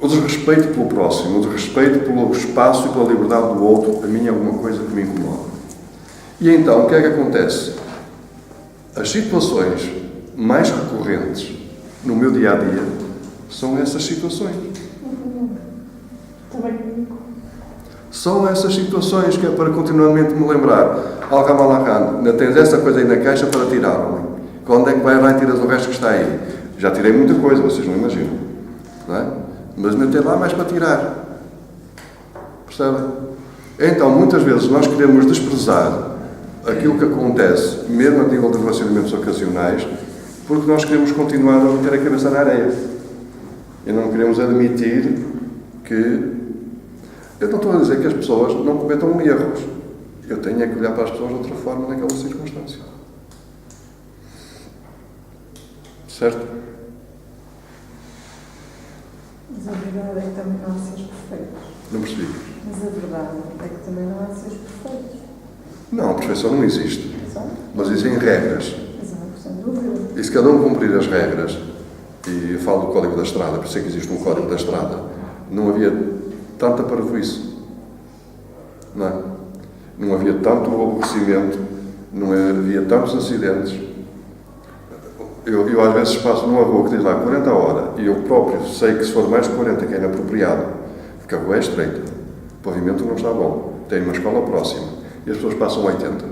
O desrespeito pelo próximo, o desrespeito pelo espaço e pela liberdade do outro, a mim é alguma coisa que me incomoda. E então, o que é que acontece? As situações mais recorrentes no meu dia-a-dia são essas situações. São essas situações que é para continuamente me lembrar. Algamalahan, ainda tens essa coisa aí na caixa para tirar, homem. Quando é que vai lá e tiras o resto que está aí? Já tirei muita coisa, vocês não imaginam. Não é? Mas ainda tem lá mais para tirar. Percebem? Então, muitas vezes nós queremos desprezar aquilo que acontece, mesmo a nível de relacionamentos ocasionais, porque nós queremos continuar a meter a cabeça na areia. E não queremos admitir que... Eu não estou a dizer que as pessoas não cometam erros. Eu tenho é que olhar para as pessoas de outra forma naquela circunstância. Certo? Mas a verdade é que também não há seres perfeitos. Não percebi. Mas a verdade é que também não há seres perfeitos. Não, a perfeição não existe. Exato. Mas existem regras. Exato, sem dúvida. E se cada um cumprir as regras, e eu falo do Código da Estrada, por isso é que existe um Código da Estrada, não havia tanta parvoíce. Não é? Não havia tanto aborrecimento, não havia tantos acidentes. Eu às vezes passo numa rua que diz lá 40 a hora, e eu próprio sei que se for mais de 40 que é inapropriado, porque a rua é estreita, o pavimento não está bom, tem uma escola próxima, e as pessoas passam 80.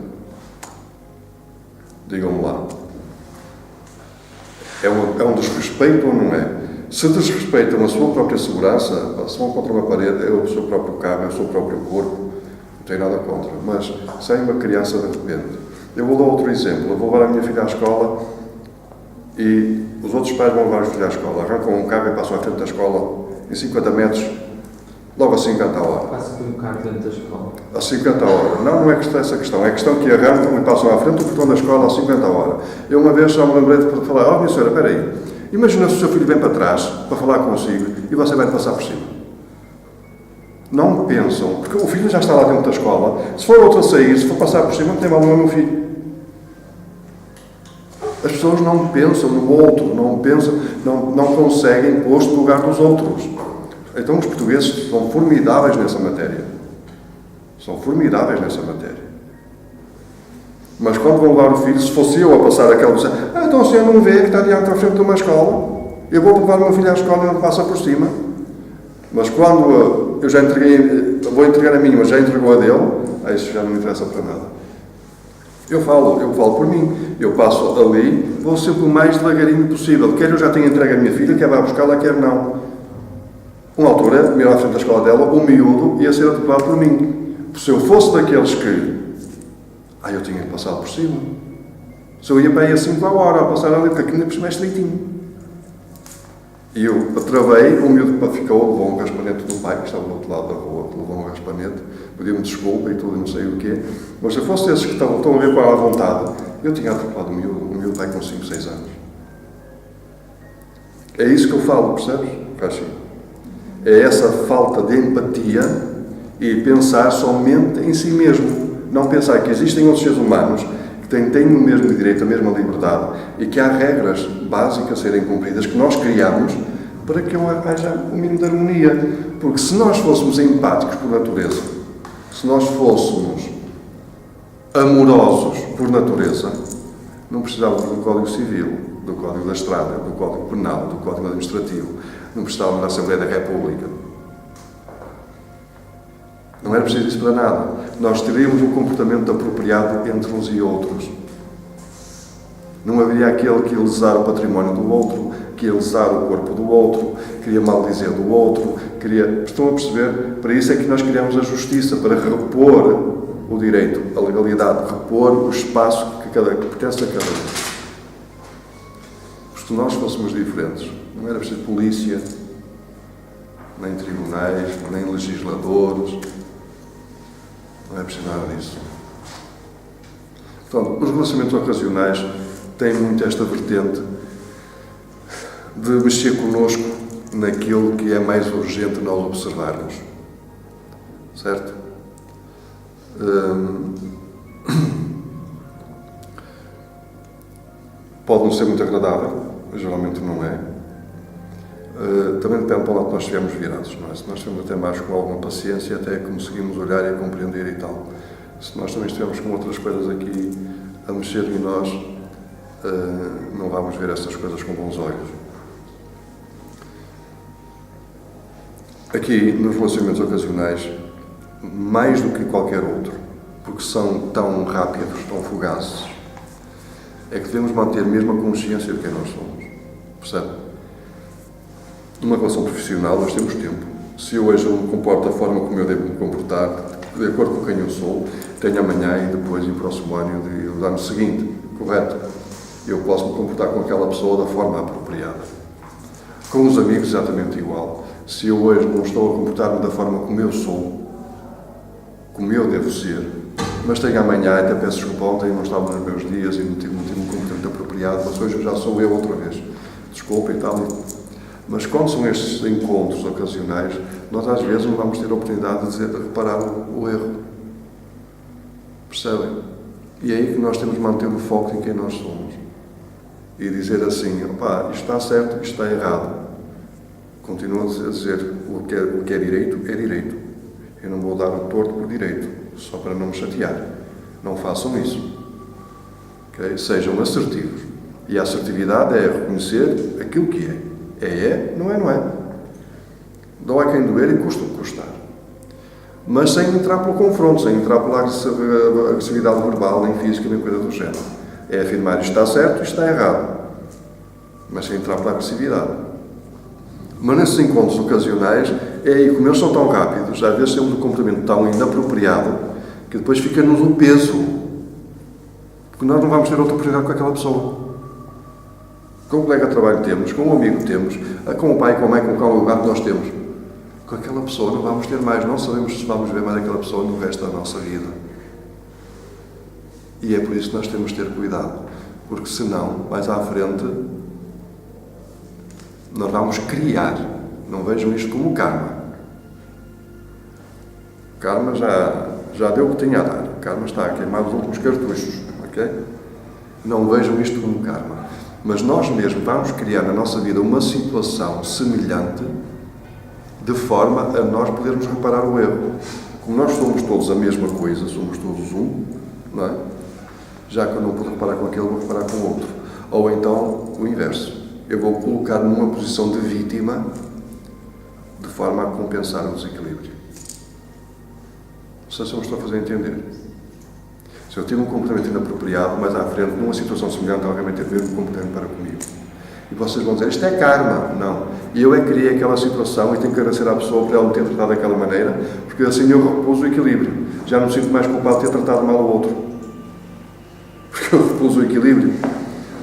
Digam-me lá. É um desrespeito ou não é? Se desrespeitam a sua própria segurança, se vão contra uma parede, é o seu próprio carro, é o seu próprio corpo, não tenho nada contra. Mas sem uma criança de repente. Eu vou dar outro exemplo. Eu vou levar a minha filha à escola e os outros pais vão levar os filhos à escola. Arrancam um carro e passam à frente da escola em 50 metros, logo a 50 a hora. Passa com um carro dentro da escola. A 50 a hora. Não é essa a questão. É a questão que arrancam e passam à frente do portão da escola a 50 a hora. Eu uma vez já me lembrei de falar, minha senhora, espera aí. Imagina se o seu filho vem para trás para falar consigo e você vai passar por cima. Não pensam, porque o filho já está lá dentro da escola. Se for outro a sair, se for passar por cima, não tem mal no meu filho. As pessoas não pensam no outro, não pensam, não conseguem pôr-se no lugar dos outros. Então os portugueses são formidáveis nessa matéria. São formidáveis nessa matéria. Mas quando vão levar o filho, se fosse eu a passar aquela coisa, então o senhor não vê que está diante à frente de uma escola? Eu vou levar o meu filho à escola e ele passa por cima. Mas quando eu já entreguei, vou entregar a minha, mas já entregou a dele, isso já não me interessa para nada. Eu falo por mim. Eu passo ali, vou sempre o mais devagarinho possível. Quer eu já tenha entregue a minha filha, quer vá buscá-la, quer não. Uma altura, mesmo à frente da escola dela, o miúdo ia ser atropelado por mim. Se eu fosse daqueles que... eu tinha que passar por cima. Se eu ia para aí a 5 a hora, a passar ali, porque aqui ainda por cima é estreitinho. E eu atravei, o miúdo ficou, levou um raspanete do pai, que estava do outro lado da rua, levou um raspanete, pediu-me desculpa e tudo, não sei o quê. Mas se eu fosse esses que estão a ver com ela à vontade, eu tinha atropelado o miúdo vai com 5, 6 anos. É isso que eu falo, percebes, Rachi? É essa falta de empatia e pensar somente em si mesmo. Não pensar que existem outros seres humanos que têm o mesmo direito, a mesma liberdade e que há regras básicas a serem cumpridas que nós criamos para que haja o mínimo de harmonia. Porque se nós fôssemos empáticos por natureza, se nós fôssemos amorosos por natureza, não precisávamos do Código Civil, do Código da Estrada, do Código Penal, do Código Administrativo, não precisávamos da Assembleia da República. Não era preciso isso para nada. Nós teríamos um comportamento apropriado entre uns e outros. Não haveria aquele que ia lesar o património do outro, que ia lesar o corpo do outro, queria maldizer do outro, Estão a perceber? Para isso é que nós criamos a justiça, para repor o direito, a legalidade, repor o espaço que pertence a cada um. Porque se nós fôssemos diferentes, não era preciso polícia, nem tribunais, nem legisladores. Não é preciso nada disso. Portanto, os relacionamentos ocasionais têm muito esta vertente de mexer connosco naquilo que é mais urgente nós observarmos. Certo? Pode não ser muito agradável, geralmente não é. Também depende para onde nós estivermos virados, não é? Se nós estivermos até mais com alguma paciência, até conseguimos olhar e compreender e tal. Se nós também estivermos com outras coisas aqui a mexer em nós, não vamos ver essas coisas com bons olhos. Aqui, nos relacionamentos ocasionais, mais do que qualquer outro, porque são tão rápidos, tão fugazes, é que devemos manter mesmo a consciência de quem nós somos. Percebe? Numa relação profissional, nós temos tempo. Se eu hoje não me comporto da forma como eu devo me comportar, de acordo com quem eu sou, tenho amanhã e depois e o próximo ano e o ano seguinte, correto? Eu posso me comportar com aquela pessoa da forma apropriada. Com os amigos, exatamente igual. Se eu hoje não estou a comportar-me da forma como eu sou, como eu devo ser, mas tenho amanhã, até peço desculpa, ontem não estava nos meus dias e não tive um comportamento apropriado, mas hoje já sou eu outra vez. Desculpa e tal. Mas quando são estes encontros ocasionais, nós às vezes não vamos ter a oportunidade de reparar o erro. Percebem? E é aí que nós temos de manter o foco em quem nós somos. E dizer assim, opá, isto está certo, isto está errado. Continuo a dizer o que é direito, é direito. Eu não vou dar o torto por direito, só para não me chatear. Não façam isso. Okay? Sejam assertivos. E a assertividade é reconhecer aquilo que é. É, não é, não é. Dói quem doer e custa o que custar. Mas sem entrar pelo confronto, sem entrar pela agressividade verbal, nem física, nem coisa do género. É afirmar isto está certo, isto está errado. Mas sem entrar pela agressividade. Mas nesses encontros ocasionais, é aí, como eles são tão rápidos, às vezes temos um comportamento tão inapropriado, que depois fica-nos o peso. Porque nós não vamos ter outra oportunidade com aquela pessoa. Com o colega de trabalho temos, com o amigo temos, com o pai, com a mãe, com o lugar que nós temos. Com aquela pessoa não vamos ter mais, não sabemos se vamos ver mais aquela pessoa no resto da nossa vida. E é por isso que nós temos de ter cuidado, porque senão, mais à frente, nós vamos criar. Não vejam isto como karma. O karma já deu o que tinha a dar. O karma está a queimar os últimos cartuchos, ok? Não vejam isto como karma. Mas nós mesmos vamos criar na nossa vida uma situação semelhante de forma a nós podermos reparar o erro. Como nós somos todos a mesma coisa, somos todos um, não é? Já que eu não pude reparar com aquele, vou reparar com o outro. Ou então, o inverso. Eu vou colocar numa posição de vítima, de forma a compensar o desequilíbrio. Não sei se eu me estou a fazer entender. Se eu tive um comportamento inapropriado, mas à frente, numa situação semelhante, alguém vai ter o mesmo comportamento para comigo. E vocês vão dizer, isto é karma. Não. E eu é que criei aquela situação e tenho que agradecer à pessoa por ela me ter tratado daquela maneira, porque assim eu repus o equilíbrio. Já não me sinto mais culpado de ter tratado mal o outro. Porque eu repus o equilíbrio.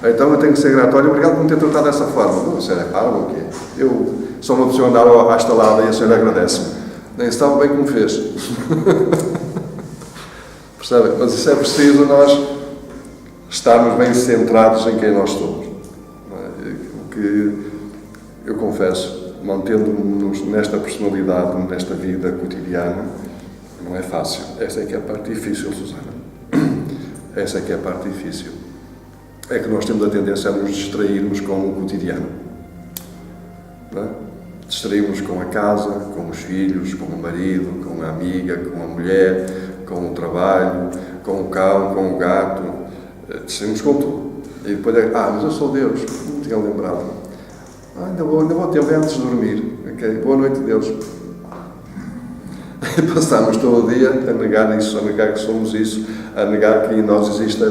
Então eu tenho que ser grato. Olha, obrigado por me ter tratado dessa forma. Não, a senhora é parva ou o quê? Eu sou uma pessoa andar à estalada e a senhora agradece-me. Nem sabe bem como fez. Percebe? Mas isso é preciso nós estarmos bem centrados em quem nós somos. O que eu confesso, mantendo-nos nesta personalidade, nesta vida cotidiana, não é fácil. Essa é que é a parte difícil, Susana. Essa é que é a parte difícil. É que nós temos a tendência a nos distrairmos com o cotidiano. Não é? Distraímos com a casa, com os filhos, com o marido, com a amiga, com a mulher, com o trabalho, com o cão, com o gato. Distraímos com tudo. E depois é, mas eu sou Deus. Não tinha lembrado. Ainda vou ter bem antes de dormir. Okay? Boa noite, Deus. E passamos todo o dia a negar isso, a negar que somos isso, a negar que em nós existe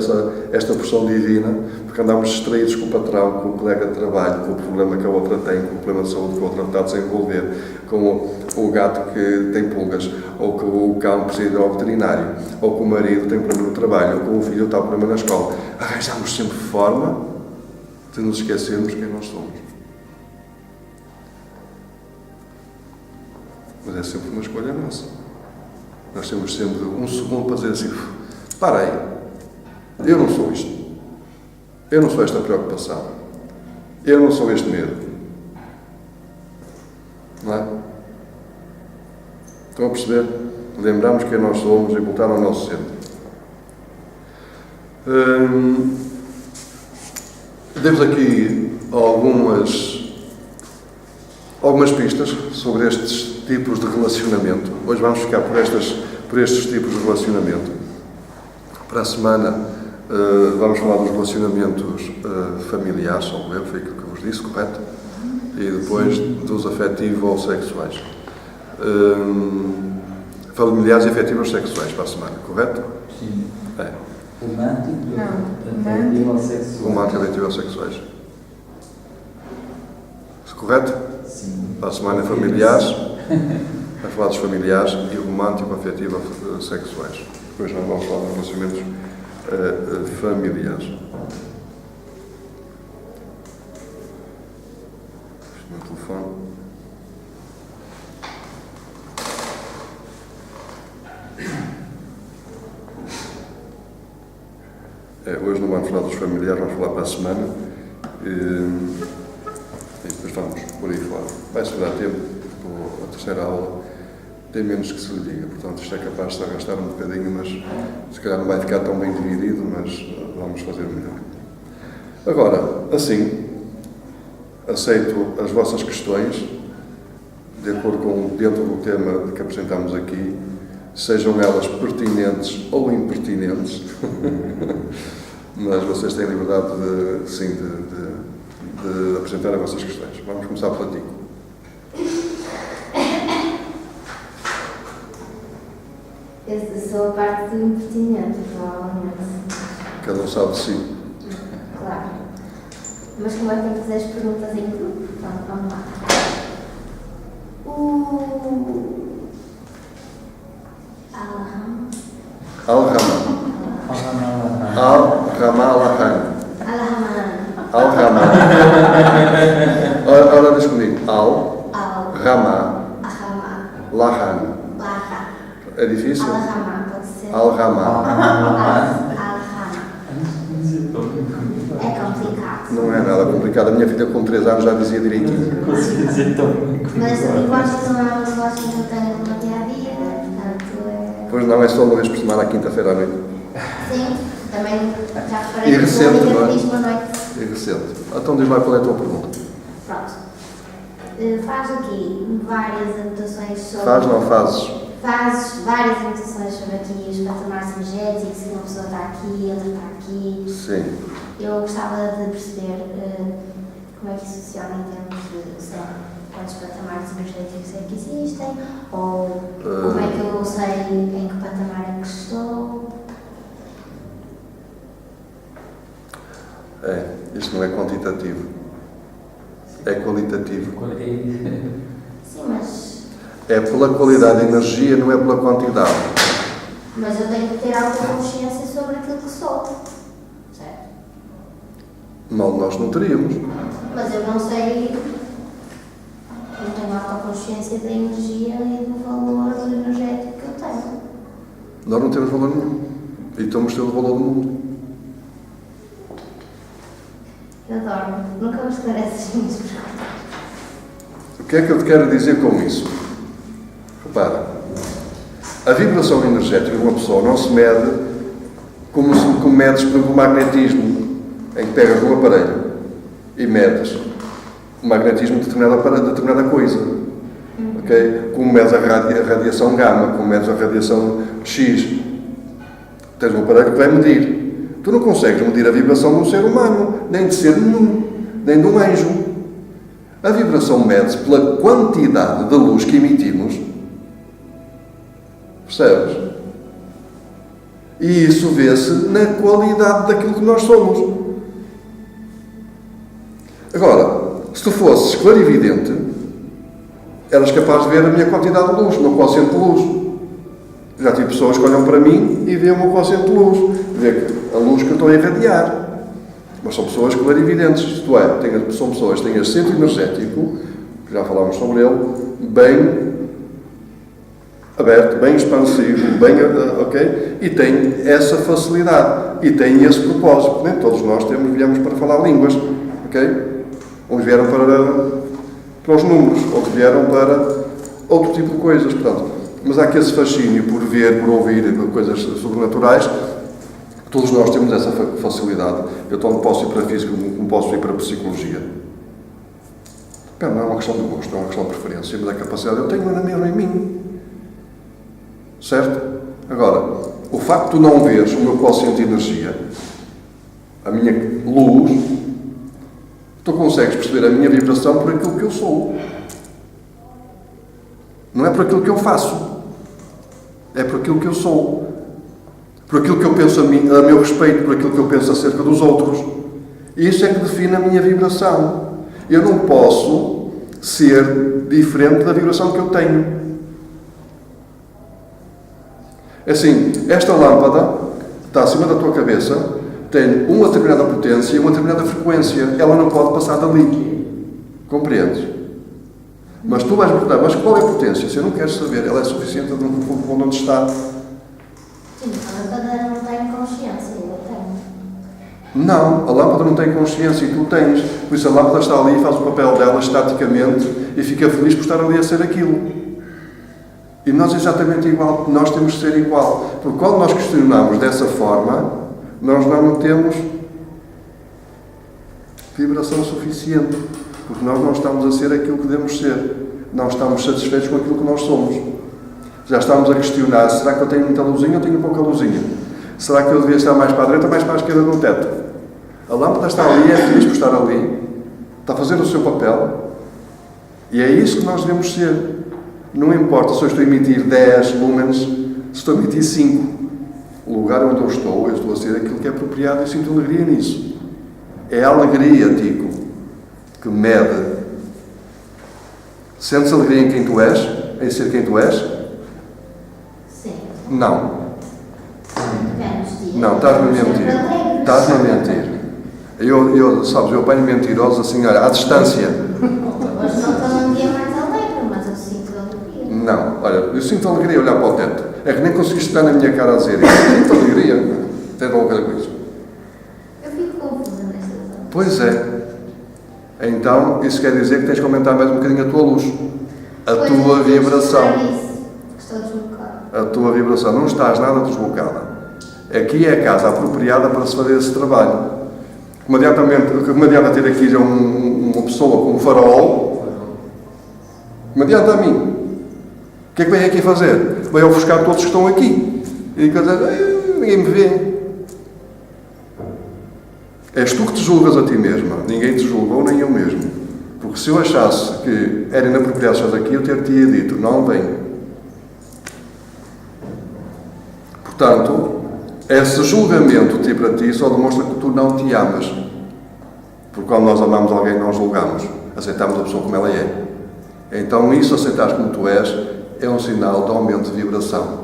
esta porção divina, porque andamos distraídos com o patrão, com o colega de trabalho, com o problema que a outra tem, com o problema de saúde que a outra está a desenvolver, com o gato que tem pulgas, ou que o cão precisa ir ao veterinário, ou que o marido tem problema no trabalho, ou que o filho está com problema na escola. Arranjamos sempre forma de nos esquecermos quem nós somos. Mas é sempre uma escolha nossa. Nós temos sempre um segundo para dizer assim, para aí, eu não sou isto. Eu não sou esta preocupação. Eu não sou este medo. Não é? Estão a perceber? Lembrarmos quem nós somos e voltar ao nosso centro. Demos aqui algumas pistas sobre estes tipos de relacionamento. Hoje vamos ficar por estes tipos de relacionamento. Para a semana vamos falar dos relacionamentos familiares, foi aquilo que eu vos disse, correto? E depois dos afetivos sexuais. Familiares, afetivos sexuais para a semana, correto? Sim. É. Romântico, Não. afetivo ou sexual. Romântico, afetivo sexuais. Correto? Sim. Para a semana familiares, vai falar dos familiares e o romântico, afetivo, sexuais. Depois nós vamos falar dos relacionamentos familiares. Este é o meu telefone. Hoje não vamos falar dos familiares, vamos falar para a semana. E depois vamos por aí fora. Vai-se dar tempo, porque a terceira aula tem menos que se lhe diga, portanto isto é capaz de se arrastar um bocadinho, mas se calhar não vai ficar tão bem dividido, mas vamos fazer o melhor. Agora, assim, aceito as vossas questões, de acordo com dentro do tema que apresentamos aqui, sejam elas pertinentes ou impertinentes, mas vocês têm liberdade de apresentar as vossas questões. Vamos começar pela ti. Eu sou a parte do impertinente, provavelmente. Cada um sabe de si. Claro. Mas como eu tenho que fazer as perguntas em grupo, então vamos lá. Al-Rahman. Ora, diz comigo. Al-Rahman. É difícil? Al-Rahman, pode ser. Al-Rahman. É complicado. Não é nada complicado. A minha filha com 3 anos já dizia direitinho. Consegui dizer tão bem. Mas eu gosto de tomar umas vozes que eu tenho no dia a dia, portanto é. Pois não, é só uma vez por semana, à quinta-feira à noite. Sim, também já E reparei que recente, o não é? diz boa noite. É recente. Então diz lá qual é a tua pergunta. Pronto. faz aqui várias anotações sobre... Faz, não fazes? Fazes várias anotações sobre aqui os patamares energéticos, se uma pessoa está aqui, outra está aqui. Sim. Eu gostava de perceber como é que isso funciona em termos de, sei lá, quantos patamares energéticos é que existem, ou como é que eu sei em que patamar é que estou. Isto não é quantitativo. É qualitativo. Sim, mas É pela qualidade de energia, não é pela quantidade. eu tenho que ter autoconsciência sobre aquilo que sou. Certo? Mal nós não teríamos. Mas eu não sei, não tenho autoconsciência da energia e do valor energético que eu tenho. Nós não temos valor nenhum. E estamos tendo o valor do mundo. Eu adoro, nunca me esclareces as minhas perguntas. O que é que eu te quero dizer com isso? Repara, a vibração energética de uma pessoa não se mede como medes por exemplo, o magnetismo, em que pegas um aparelho e medes o magnetismo de determinada coisa. Okay? Como medes a radiação gama, como medes a radiação X. Tens um aparelho que vai medir. Tu não consegues medir a vibração de um ser humano, nem de ser nenhum, nem de um anjo. A vibração mede-se pela quantidade de luz que emitimos. Percebes? E isso vê-se na qualidade daquilo que nós somos. Agora, se tu fosses clarividente, eras capaz de ver a minha quantidade de luz, o meu quociente de luz. Já tive pessoas que olham para mim e veem o meu quociente de luz, vê a luz que eu estou a irradiar. Mas são pessoas clarividentes, isto é, são pessoas que têm este centro energético, que já falámos sobre ele, bem aberto, bem expansivo, bem, ok? E têm essa facilidade, e têm esse propósito. Nem todos nós viemos para falar línguas, ok? Uns vieram para os números, outros vieram para outro tipo de coisas, portanto. Mas há aqui esse fascínio por ver, por ouvir coisas sobrenaturais. Todos nós temos essa facilidade. Eu tanto posso ir para a física como posso ir para a psicologia. Não é uma questão de gosto, não é uma questão de preferência, mas a capacidade eu tenho na mesma em mim. Certo? Agora, o facto de tu não veres o meu quociente de energia, a minha luz, tu consegues perceber a minha vibração por aquilo que eu sou. Não é por aquilo que eu faço. É por aquilo que eu sou. Por aquilo que eu penso a meu respeito, por aquilo que eu penso acerca dos outros. E isso é que define a minha vibração. Eu não posso ser diferente da vibração que eu tenho. Assim, esta lâmpada que está acima da tua cabeça tem uma determinada potência e uma determinada frequência. Ela não pode passar dali. Compreendes? Mas tu vais perguntar, mas qual é a potência? Se eu não quero saber, ela é suficiente onde está. Sim, a lâmpada não tem consciência, eu tenho. Não, a lâmpada não tem consciência e tu tens. Por isso a lâmpada está ali e faz o papel dela estaticamente e fica feliz por estar ali a ser aquilo. E nós é exatamente igual, nós temos de ser igual. Porque quando nós questionamos dessa forma, nós não temos vibração suficiente. Porque nós não estamos a ser aquilo que devemos ser. Não estamos satisfeitos com aquilo que nós somos. Já estamos a questionar, será que eu tenho muita luzinha ou tenho pouca luzinha? Será que eu devia estar mais para a direita ou mais para a esquerda no teto? A lâmpada está ali, é feliz por estar ali, está a fazer o seu papel, e é isso que nós devemos ser. Não importa se eu estou a emitir 10 lumens, se estou a emitir 5. O lugar onde eu estou a ser aquilo que é apropriado e sinto alegria nisso. É a alegria, Tico, que mede. Sentes alegria em quem tu és? Em ser quem tu és? Sim. Não. Depende. Não, estás-me a mentir. Estás-me a mentir. Eu apanho mentirosos assim, olha, à distância. Hoje não estou num dia mais alegre, mas eu sinto alegria. Não, olha, eu sinto alegria a olhar para o teto. É que nem conseguiste estar na minha cara a dizer isso. Sinto alegria. Tem de alguma coisa com isso. Eu fico confusa nesta zona. Pois é. Então, isso quer dizer que tens que aumentar mais um bocadinho a tua luz. A tua vibração. Estou deslocada. A tua vibração. Não estás nada deslocada. Aqui é a casa apropriada para se fazer esse trabalho. O que me adianta ter aqui já uma pessoa com um farol, Me adianta a mim. O que é que vem aqui fazer? Vai ofuscar todos que estão aqui. E quer dizer, ninguém me vê. És tu que te julgas a ti mesma. Ninguém te julgou, nem eu mesmo. Porque se eu achasse que era inapropriado estar aqui, eu ter-te-ia dito, não vem. Portanto, esse julgamento de ti para ti só demonstra que tu não te amas. Porque quando nós amamos alguém, não julgamos. Aceitamos a pessoa como ela é. Então, isso, aceitares como tu és, é um sinal de aumento de vibração.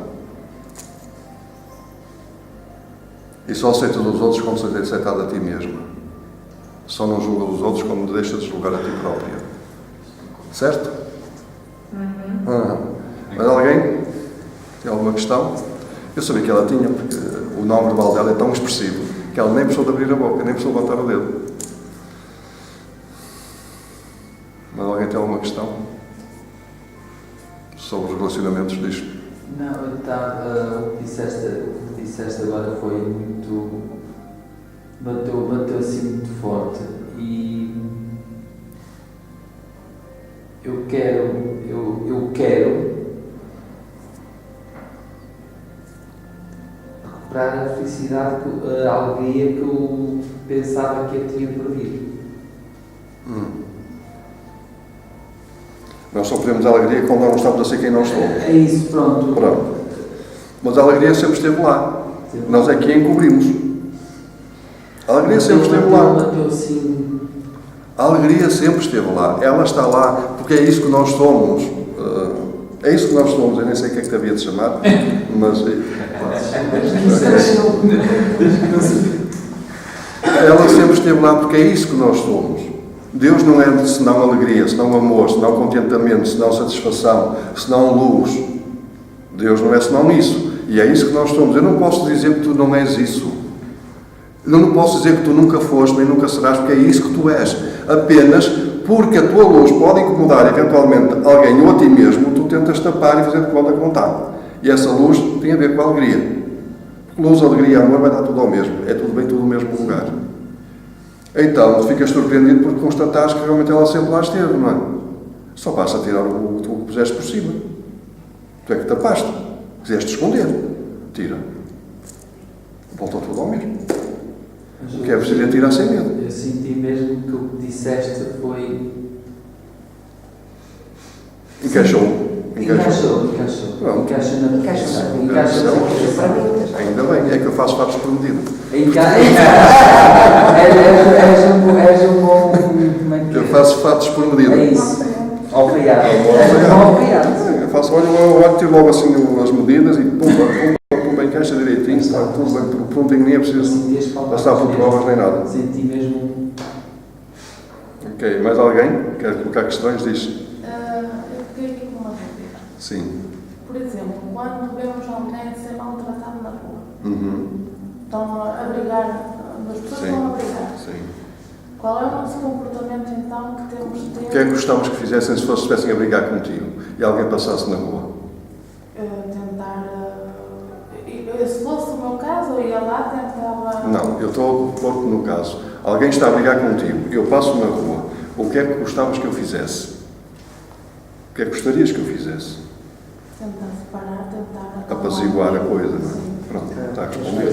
E só aceitas os outros quando se és aceitado a ti mesma. Só não julgas os outros quando deixas de julgar a ti própria. Certo? Mas alguém tem alguma questão? Eu sabia que ela tinha, porque o não verbal dela é tão expressivo que ela nem precisou de abrir a boca, nem precisou levantar o dedo. Mas alguém tem alguma questão? Sobre os relacionamentos disto? Não, eu estava. O que disseste agora foi muito. Bateu assim muito forte. E. Eu quero recuperar a felicidade, a alegria que eu pensava que eu tinha perdido. Nós só podemos a alegria quando nós não estamos a ser quem nós somos. É isso, pronto. Mas a alegria sempre esteve lá. Nós é que a encobrimos. A alegria sempre esteve lá. Bateu assim. A alegria sempre esteve lá. Ela está lá porque é isso que nós somos. É isso que nós somos. Eu nem sei o que é que te havia de chamar, mas ela sempre esteve lá porque é isso que nós somos. Deus não é senão alegria, senão amor, senão contentamento, senão satisfação, senão luz. Deus não é senão isso. E é isso que nós somos. Eu não posso dizer que tu não és isso. Eu não posso dizer que tu nunca foste nem nunca serás, porque é isso que tu és. Apenas porque a tua luz pode incomodar eventualmente alguém ou a ti mesmo, tu tentas tapar e fazer de conta que não está. E essa luz tem a ver com a alegria. Porque luz, alegria e amor vai dar tudo ao mesmo. É tudo bem, tudo no mesmo lugar. Então, tu ficas surpreendido porque constatares que realmente ela sempre lá esteve, não é? Só basta tirar o que tu puseste por cima. Tu é que tapaste. Quiseste esconder. Tira. Volta tudo ao mesmo. O que é preciso tirar sem medo. Eu senti mesmo que o que disseste foi. Encaixou. Encaixou na Encaixa. Ainda bem, é que eu faço fatos por medida. És um bom. Como é que Eu faço fatos por medida. é isso? Alfaiate. Eu faço, olho, tiro logo assim as medidas e pumba, encaixa direitinho, está tudo bem prontinho, nem é preciso passar por provas nem nada. Senti mesmo. Ok, mais alguém quer colocar questões? Diz. Eu fiquei aqui com uma dúvida. Sim. Por exemplo, quando vemos alguém ser maltratado na rua, estão a brigar, as pessoas estão a brigar. Sim. Qual é o nosso comportamento então que temos de ter? O que é que gostávamos que fizessem se estivessem a brigar contigo e alguém passasse na rua? Se fosse o meu caso, eu ia lá, tentava. Não, eu estou a pôr-te no caso. Alguém está a brigar contigo, eu passo na rua. O que é que gostavas que eu fizesse? O que é que gostarias que eu fizesse? Tentar separar, tentar Apaziguar a coisa, não é? Pronto, está a responder.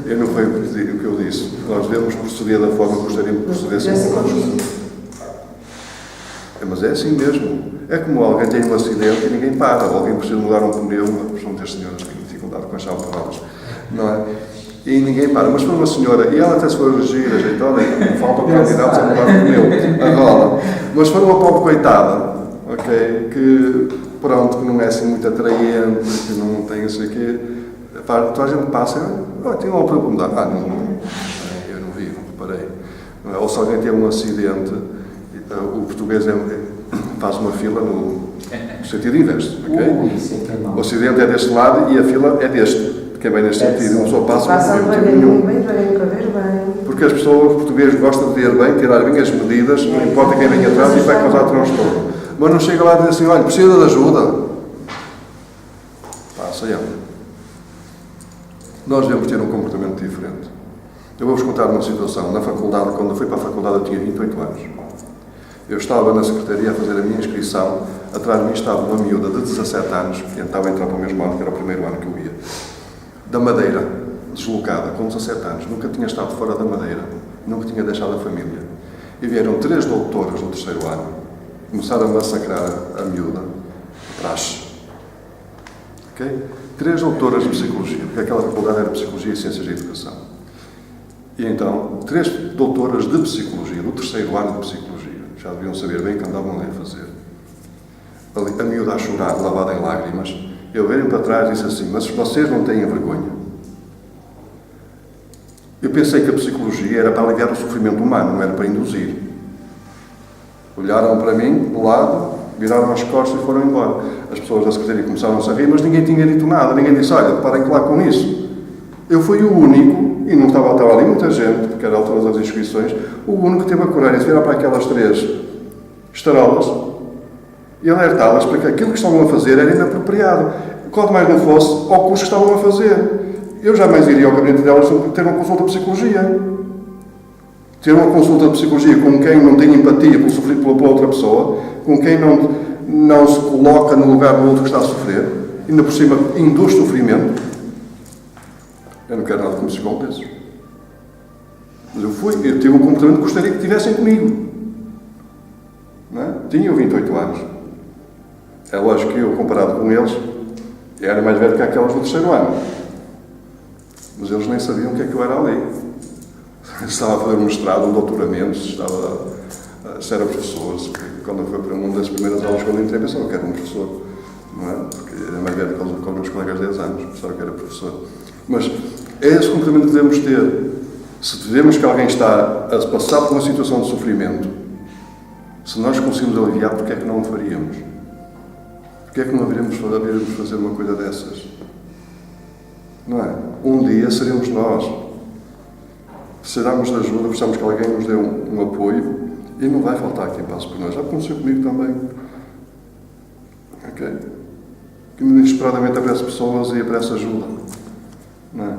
Eu não foi o que eu disse. Nós devemos proceder da forma que gostaríamos que procedêssemos todos. Mas é assim mesmo. É como alguém tem um acidente e ninguém para. Ou alguém precisa mudar um pneu, são muitas senhoras que têm dificuldade com as chave de rodas, não é? E ninguém para. Mas foi uma senhora, e ela até se for gira, ajeitada, não falta o candidato a mudar o pneu, a roda. Mas foi uma pobre coitada, ok? Que, pronto, que não é assim muito atraente, que não tem assim o quê. Toda a gente passa, tem uma para mudar. Eu não vi, não reparei. Ou se alguém tem um acidente, o português faz uma fila no sentido inverso, ok? O acidente é deste lado e a fila é deste, que é bem neste sentido. Uma pessoa passa bem, para ver bem. Porque as pessoas portuguesas gostam de ver bem, tirar bem as medidas, não importa quem vem atrás e vai causar transtorno. Mas não chega lá e diz assim, olha, precisa de ajuda. Passa e anda. Nós devemos ter um comportamento diferente. Eu vou-vos contar uma situação. Na faculdade, quando eu fui para a faculdade, eu tinha 28 anos. Eu estava na secretaria a fazer a minha inscrição, atrás de mim estava uma miúda de 17 anos, que estava a entrar para o mesmo ano, que era o primeiro ano que eu ia, da Madeira, deslocada, com 17 anos, nunca tinha estado fora da Madeira, nunca tinha deixado a família. E vieram 3 doutoras no terceiro ano, começaram a massacrar a miúda, praxe. Okay? 3 doutoras de psicologia, porque aquela faculdade era Psicologia e Ciências da Educação. E então, 3 doutoras de psicologia, do terceiro ano de psicologia, já deviam saber bem o que andavam ali a fazer. A miúda a chorar, lavada em lágrimas, eu virei para trás e disse assim, mas vocês não têm vergonha? Eu pensei que a psicologia era para aliviar o sofrimento humano, não era para induzir. Olharam para mim, do lado, viraram as costas e foram embora. As pessoas da secretaria começaram a rir, mas ninguém tinha dito nada. Ninguém disse, olha, parem lá com isso. Eu fui o único, e não estava ali muita gente, porque era a altura das inscrições, o único que teve a coragem de virar para aquelas 3 estarolas e alertá-las para que aquilo que estavam a fazer era inapropriado. Quanto mais não fosse, ao curso que estavam a fazer. Eu jamais iria ao gabinete delas ter uma consulta de psicologia. Ter uma consulta de psicologia com quem não tem empatia por sofrer pela outra pessoa, com quem não se coloca no lugar do outro que está a sofrer, e ainda por cima induz sofrimento. Eu não quero nada como psicólogo desses. Mas eu tive um comportamento que gostaria que tivessem comigo. Não é? Tinha 28 anos. É lógico que eu, comparado com eles, era mais velho que aquelas do terceiro ano. Mas eles nem sabiam o que é que eu era ali. Estava a fazer um mestrado, um doutoramento, se era professor. Quando eu fui para uma das primeiras aulas, quando eu entrei, pensava que era um professor. Não é? Porque era mais velho que os meus colegas de 10 anos, pensava que era professor. Mas é esse comportamento que devemos ter. Se vemos que alguém está a passar por uma situação de sofrimento, se nós conseguimos aliviar, porque é que não o faríamos? Porque é que não haveríamos fazer uma coisa dessas? Não é? Um dia seremos nós. Precisamos de ajuda, precisamos que alguém nos dê um apoio e não vai faltar quem passe por nós. Já aconteceu comigo também. Ok? Que inesperadamente aparece pessoas e aparece ajuda. Não é?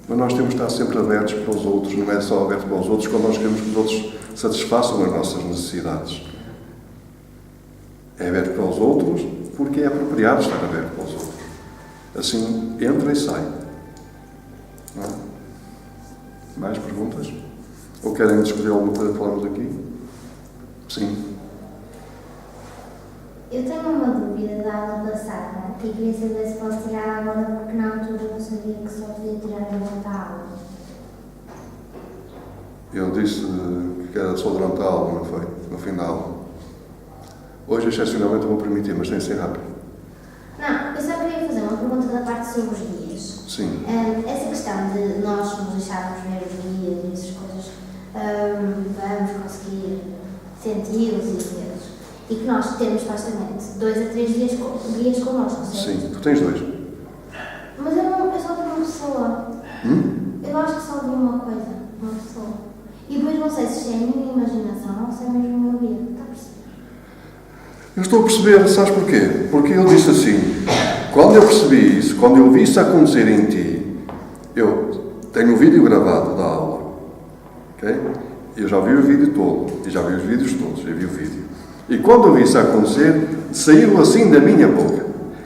Mas nós temos de estar sempre abertos para os outros, não é só aberto para os outros quando nós queremos que os outros satisfaçam as nossas necessidades. É aberto para os outros porque é apropriado estar aberto para os outros. Assim, entra e sai. Não é? Mais perguntas? Ou querem discutir alguma coisa que falamos aqui? Sim. Eu tenho uma dúvida da aula passada e queria saber se posso tirar agora, porque na altura eu sabia que só podia tirar a volta à aula. Eu disse que era só durante a aula, não foi? No fim da aula. Hoje, excepcionalmente, eu vou permitir, mas tem que ser rápido. Não, eu só queria fazer uma pergunta da parte sobre os guias. Sim. Essa questão de nós nos deixarmos ver os guias e essas coisas, vamos conseguir senti-los e vê-los. E que nós temos supostamente 2 a 3 guias connosco, certo? Sim, tu tens 2. Mas eu só vi uma pessoa. Eu acho que só vi uma coisa, uma pessoa. E depois não sei se é a minha imaginação ou se é mesmo o meu guia. Está a perceber? Eu estou a perceber, sabes porquê? Porque ele disse assim, quando eu percebi isso, quando eu vi isso acontecer em ti, eu tenho o vídeo gravado da aula, ok? Eu já vi o vídeo todo, e já vi os vídeos todos, já vi o vídeo. E quando eu vi isso acontecer, saiu assim da minha boca.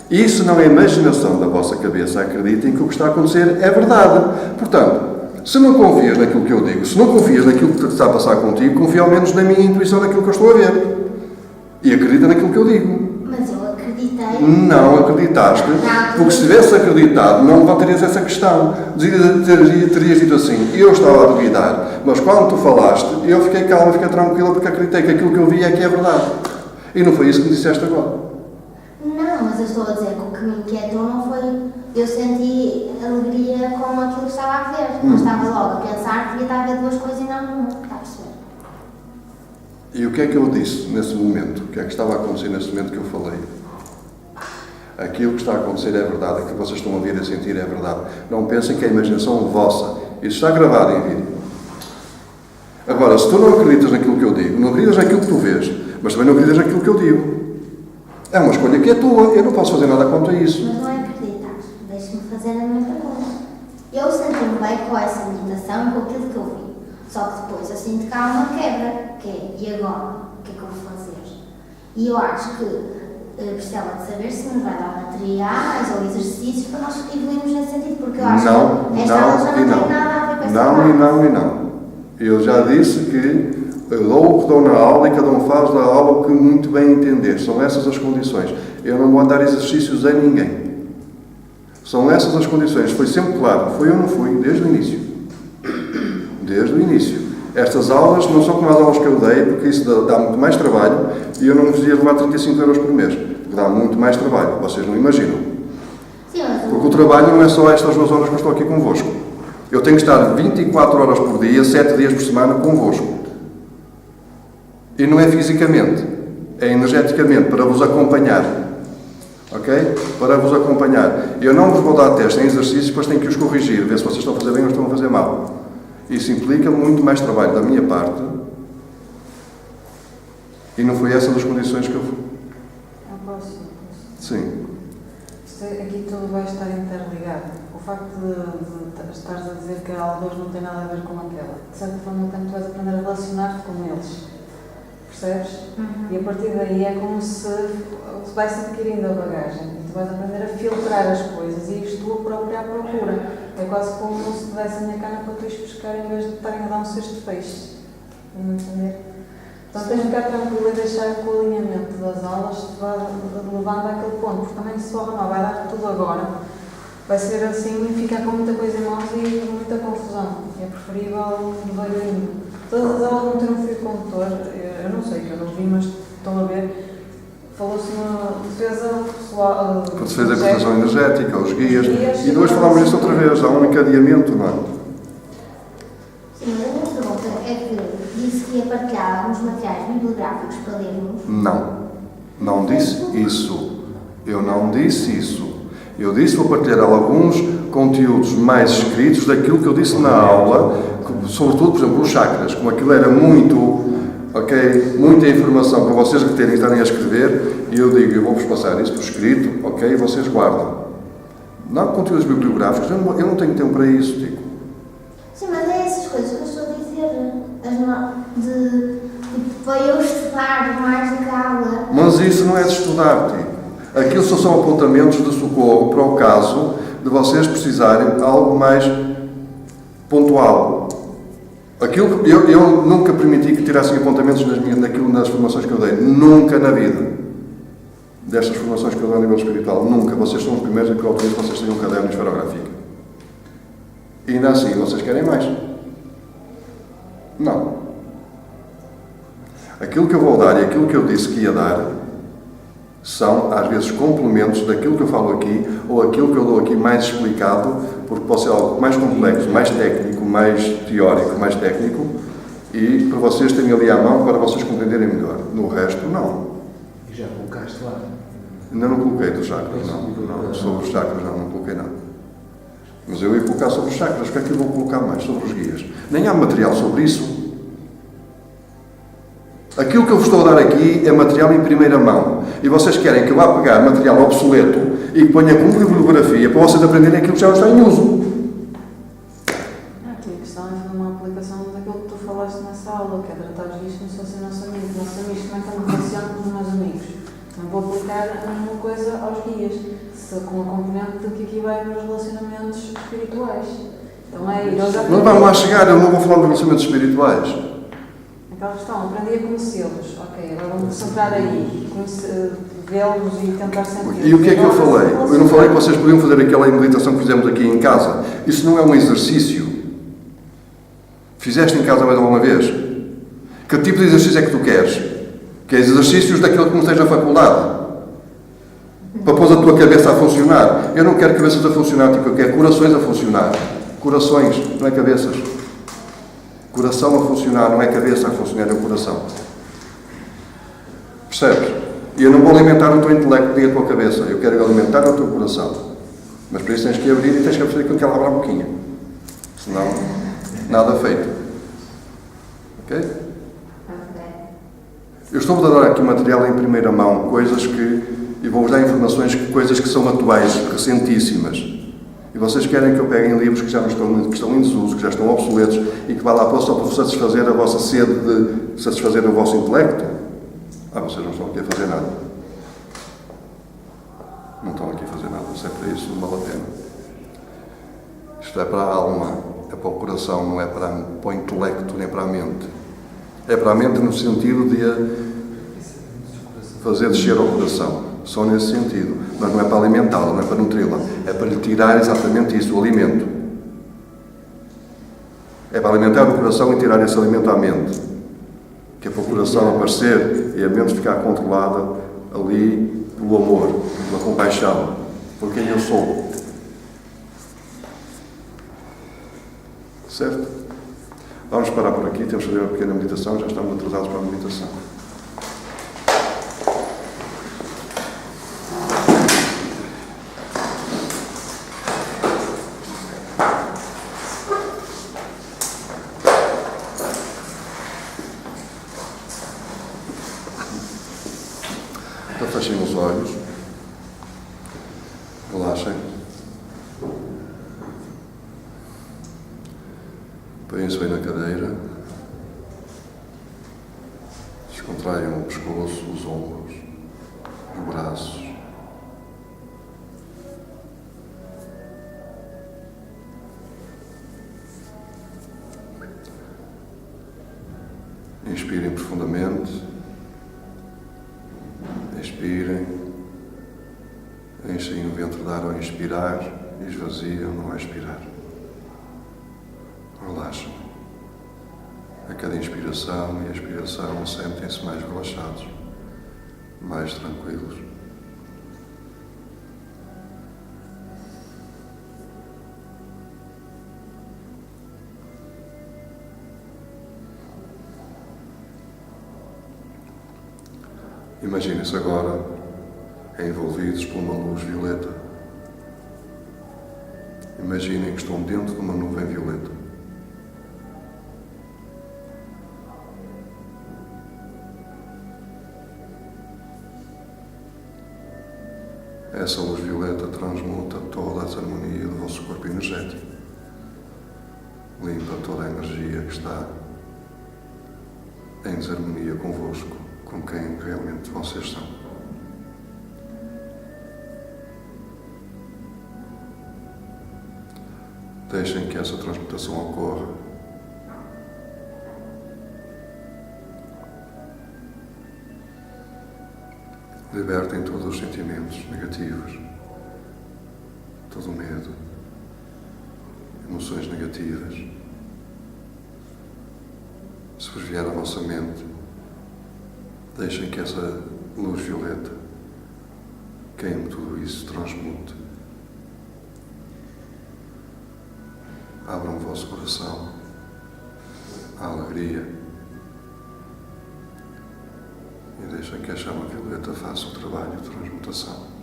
Isso não é imaginação da vossa cabeça, acreditem que o que está a acontecer é verdade. Portanto, se não confias naquilo que eu digo, se não confias naquilo que está a passar contigo, confia ao menos na minha intuição, naquilo que eu estou a ver. E acredita naquilo que eu digo. Mas eu acreditei. Não acreditaste, porque se tivesse acreditado, não terias essa questão. Terias dito assim, eu estava a duvidar, mas quando tu falaste, eu fiquei calma, fiquei tranquila, porque acreditei que aquilo que eu vi é que é verdade. E não foi isso que me disseste agora. Não, mas eu estou a dizer que o que me inquietou não foi... Eu senti alegria com aquilo que estava a ver. Não estava logo a pensar que devia estar a ver 2 coisas e não uma. Está a perceber? E o que é que eu disse nesse momento? O que é que estava a acontecer nesse momento que eu falei? Aquilo que está a acontecer é verdade, aquilo que vocês estão a ouvir e a sentir é verdade. Não pensem que é a imaginação vossa. Isso está gravado em vídeo. Agora, se tu não acreditas naquilo que eu digo, não acreditas naquilo que tu vês, mas também não acreditas naquilo que eu digo. É uma escolha que é tua, eu não posso fazer nada quanto a isso. Mas não é acreditar. Deixe-me fazer a minha pergunta. Eu senti-me bem com essa meditação, com aquilo que eu vi. Só que depois eu sinto que há uma quebra, que é, e agora? O que é que eu vou fazer? E eu acho que gostava de saber se nos vai dar materiais ou exercícios para nós evoluirmos nesse sentido, porque eu acho Não, que esta aula já não tem não. nada a ver com essa Não, parte. e não, e não. Eu já disse que eu dou o que dou na aula e cada um faz da aula o que muito bem entender. São essas as condições. Eu não vou dar exercícios a ninguém. São essas as condições. Foi sempre claro. Fui ou não fui, desde o início. Desde o início. Estas aulas não são como as aulas que eu dei, porque isso dá muito mais trabalho e eu não vos ia levar 35 euros por mês. Porque dá muito mais trabalho. Vocês não imaginam. Sim, mas Porque o trabalho não é só estas 2 horas que eu estou aqui convosco. Eu tenho que estar 24 horas por dia, 7 dias por semana convosco. E não é fisicamente, é energeticamente, para vos acompanhar. Ok? Para vos acompanhar. Eu não vos vou dar teste em exercícios, depois tenho que os corrigir, ver se vocês estão a fazer bem ou estão a fazer mal. Isso implica muito mais trabalho da minha parte. E não foi essa das condições que eu... Eu posso. Sim. Aqui tudo vai estar interligado. O facto de estares a dizer que a aula 2 não tem nada a ver com aquela, de certa forma também tu vais aprender a relacionar-te com eles. Percebes? E a partir daí é como se vais adquirindo a bagagem e tu vais aprender a filtrar as coisas e ires tu própria à procura. É quase como se te desse a minha cana para tu ires buscar em vez de estarem a dar um cesto de peixe. Estão a entender? Então tens de ficar tranquilo e deixar que o alinhamento das aulas te vá levando àquele ponto, porque também se forra não vai dar tudo agora. Vai ser assim e ficar com muita coisa em mãos e muita confusão. É preferível devagarinho. Todas as aulas não ter um fio condutor, eu não sei, que eu não vi, mas estou a ver. Falou-se na defesa pessoal. Defesa da proteção energética, os guias. E depois falámos disso outra vez, há um encadeamento, não é? sim, mas a minha pergunta é que disse que ia partilhar alguns materiais bibliográficos para lermos. Não disse isso. Eu não disse isso. Eu disse vou partilhar alguns conteúdos mais escritos daquilo que eu disse na aula, sobretudo, por exemplo, os chakras, como aquilo era muito, ok, muita informação para vocês que terem estarem a escrever, e eu digo, eu vou-vos passar isso por escrito, ok, vocês guardam. Não conteúdos bibliográficos, eu não tenho tempo para isso, digo. Sim, mas é essas coisas que eu estou a dizer, para eu estudar mais do que a aula. Mas isso não é de estudar, digo. Aquilo só são apontamentos de socorro para o caso de vocês precisarem de algo mais pontual. Aquilo, eu nunca permiti que tirassem apontamentos nas formações que eu dei. Nunca na vida. Destas formações que eu dou a nível espiritual. Nunca. Vocês são os primeiros a que eu autorizo que vocês tenham um caderno esferográfico. E ainda assim, vocês querem mais? Não. Aquilo que eu vou dar e aquilo que eu disse que ia dar são, às vezes, complementos daquilo que eu falo aqui ou aquilo que eu dou aqui mais explicado, porque pode ser algo mais complexo, mais técnico, mais teórico, mais técnico, e para vocês terem ali à mão para vocês compreenderem melhor. No resto, não. E já colocaste lá? Ainda não coloquei dos chakras, não. Sobre os chakras, não coloquei nada. Mas eu ia colocar sobre os chakras, o que é que eu vou colocar mais? Sobre os guias. Nem há material sobre isso. Aquilo que eu vos estou a dar aqui é material em primeira mão. E vocês querem que eu vá pegar material obsoleto e que ponha como bibliografia para vocês aprenderem aquilo que já está em uso. Aqui a questão é fazer uma aplicação daquilo que tu falaste nessa aula, que é tratar os guias como se fossem nossos amigos. Nossos amigos, como é que eu me relaciono com os meus amigos? Não vou aplicar a mesma coisa aos guias, com a componente de que aqui vai os relacionamentos espirituais. Então é ir aos Não vamos lá chegar, eu não vou falar de relacionamentos espirituais. Aquela questão, aprendi a conhecê-los. Ok, agora vamos centrar aí, vê-los e tentar sentir. E o que é que eu falei? Eu não falei que vocês podiam fazer aquela meditação que fizemos aqui em casa. Isso não é um exercício. Fizeste em casa mais alguma vez? Que tipo de exercício é que tu queres? Queres exercícios daquilo que começaste na faculdade? Para pôr a tua cabeça a funcionar. Eu não quero cabeças a funcionar, tipo, eu quero corações a funcionar. Corações, não é cabeças. Coração a funcionar, não é cabeça a funcionar, é o coração. Percebes? E eu não vou alimentar o teu intelecto nem a tua cabeça. Eu quero alimentar o teu coração. Mas para isso tens que abrir e tens que fazer aquilo que ela abre a boquinha. Senão, nada feito. Ok? Eu estou-vos a dar aqui material em primeira mão, coisas que... E vou-vos dar informações, coisas que são atuais, recentíssimas. E vocês querem que eu pegue em livros que já não estão, que estão em desuso, que já estão obsoletos e que vá lá só para satisfazer a vossa sede de satisfazer o vosso intelecto? Vocês não estão aqui a fazer nada. Não estão aqui a fazer nada, se é para isso, não vale a pena. Isto é para a alma, é para o coração, não é para o intelecto nem para a mente. É para a mente no sentido de a fazer descer ao coração, só nesse sentido. Mas não é para alimentá-la, não é para nutri-la, é para lhe tirar exatamente isso, o alimento. É para alimentar o coração e tirar esse alimento à mente. Que é para o coração aparecer e a mente ficar controlada ali pelo amor, pela compaixão, por quem eu sou. Certo? Vamos parar por aqui, temos que fazer uma pequena meditação, já estamos atrasados para a meditação. Então fechem os olhos, relaxem, põem-se bem na cadeira, descontraiam o pescoço, os ombros, os braços. Inspirem profundamente. Expirem, enchem o ventre de ar ao inspirar e esvaziam ao expirar. Relaxam. A cada inspiração e expiração sentem-se mais relaxados, mais tranquilos. Imaginem-se agora envolvidos por uma luz violeta. Imaginem que estão dentro de uma nuvem violeta. Essa luz violeta transmuta toda a desarmonia do vosso corpo energético. Limpa toda a energia que está em desarmonia convosco, com quem realmente vocês são. Deixem que essa transmutação ocorra. Libertem todos os sentimentos negativos, todo o medo, emoções negativas. Se vos vier à vossa mente, deixem que essa luz violeta queime tudo isso, transmute. Abram o vosso coração à alegria e deixem que a chama violeta faça o trabalho de transmutação.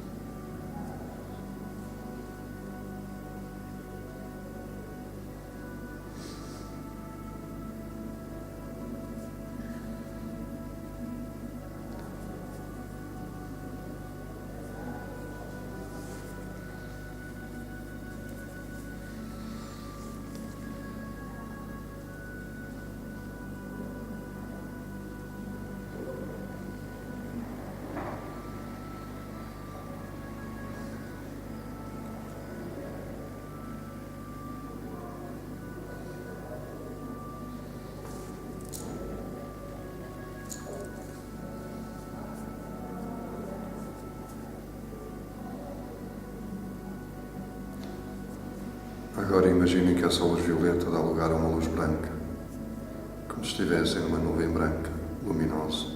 Agora imaginem que essa luz violeta dá lugar a uma luz branca, como se estivessem numa nuvem branca, luminosa,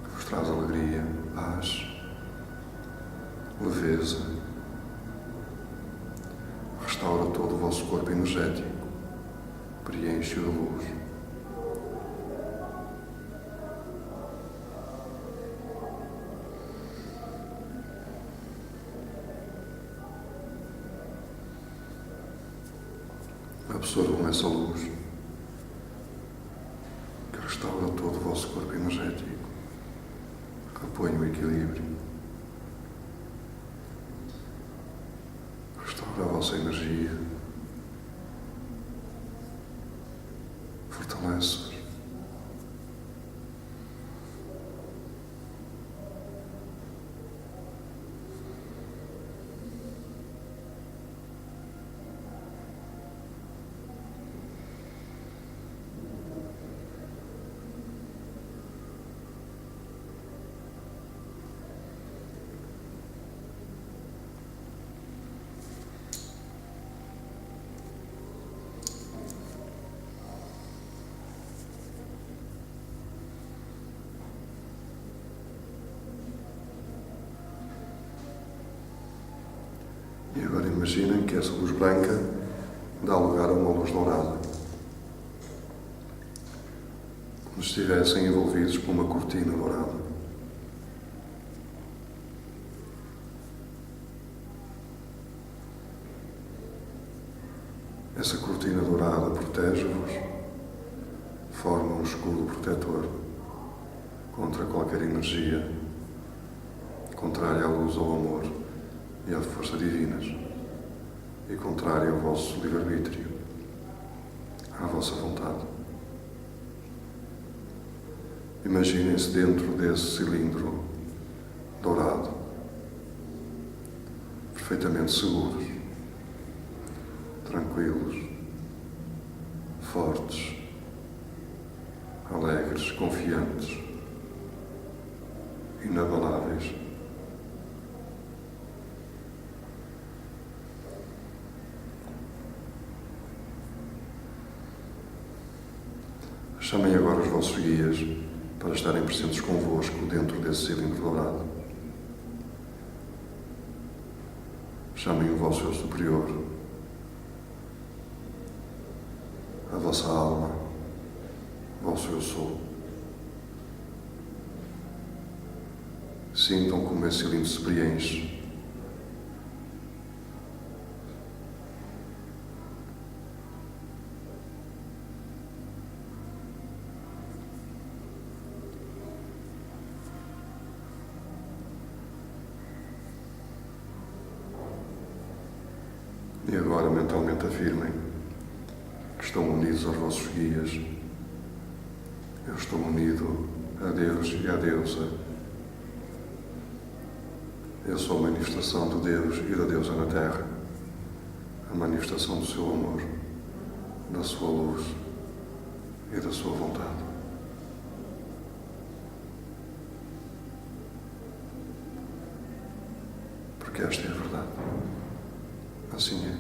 que vos traz alegria, paz, leveza, restaura todo o vosso corpo energético, preenche-o de luz. Absorvam essa luz que restaura todo o vosso corpo energético, repõe o equilíbrio, restaura a vossa energia, fortalece-vos. agora imaginem que essa luz branca dá lugar a uma luz dourada. Como se estivessem envolvidos por uma cortina dourada. Essa cortina dourada protege-vos, forma um escudo protetor contra qualquer energia contrária à luz, ao amor e à força divinas e contrária ao vosso livre-arbítrio, à vossa vontade. Imaginem-se dentro desse cilindro dourado, perfeitamente seguros, tranquilos, fortes, alegres, confiantes, inabaláveis. Chamem agora os vossos guias para estarem presentes convosco dentro desse cilindro dourado. Chamem o vosso eu superior, a vossa alma, o vosso eu sou. Sintam como esse cilindro se preenche. E agora mentalmente afirmem que estão unidos aos vossos guias. Eu estou unido a Deus e à deusa. Eu sou a manifestação de Deus e da deusa na Terra, a manifestação do seu amor, da sua luz e da sua vontade. Porque esta é a verdade. Assim é.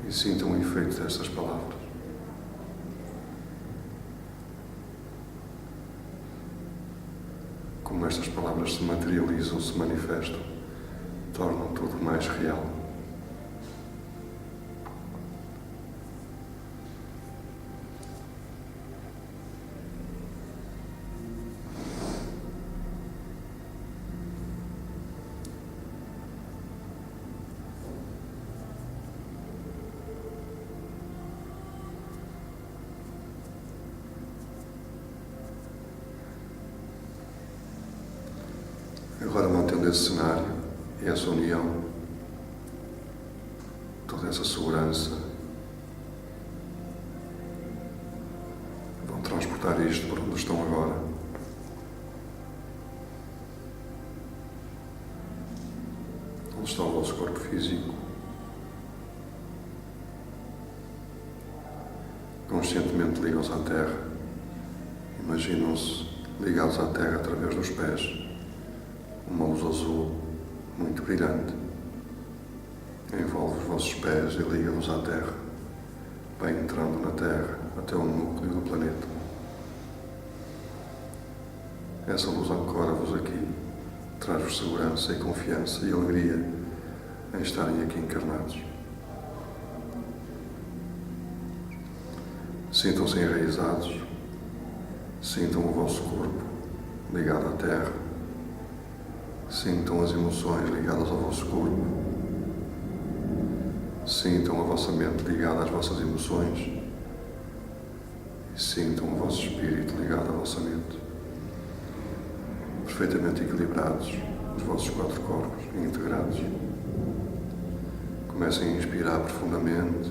E sintam o efeito destas palavras. Como estas palavras se materializam, se manifestam, tornam tudo mais real. Agora, mantendo esse cenário e essa união, toda essa segurança, vão transportar isto para onde estão agora. Onde está o vosso corpo físico. Conscientemente ligam-se à Terra. Imaginam-se ligados à Terra através dos pés. Uma luz azul muito brilhante envolve os vossos pés e liga-os à Terra, bem entrando na Terra até o núcleo do planeta. Essa luz ancora-vos aqui, traz-vos segurança e confiança e alegria em estarem aqui encarnados. Sintam-se enraizados, sintam o vosso corpo ligado à Terra. Sintam as emoções ligadas ao vosso corpo. Sintam a vossa mente ligada às vossas emoções. E sintam o vosso espírito ligado à vossa mente. Perfeitamente equilibrados, os vossos 4 corpos integrados. Comecem a inspirar profundamente.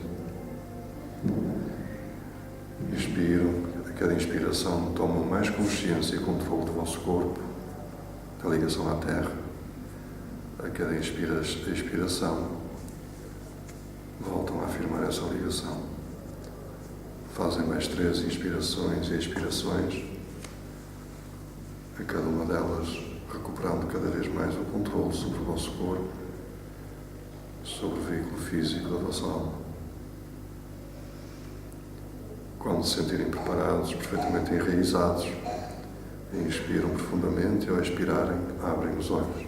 Inspiram, a cada inspiração tomam mais consciência e controle do vosso corpo, da ligação à Terra. A cada expiração voltam a afirmar essa ligação. Fazem mais 3 inspirações e expirações, a cada uma delas recuperando cada vez mais o controle sobre o vosso corpo, sobre o veículo físico da vossa alma. Quando se sentirem preparados, perfeitamente enraizados, inspiram profundamente e ao expirarem, abrem os olhos.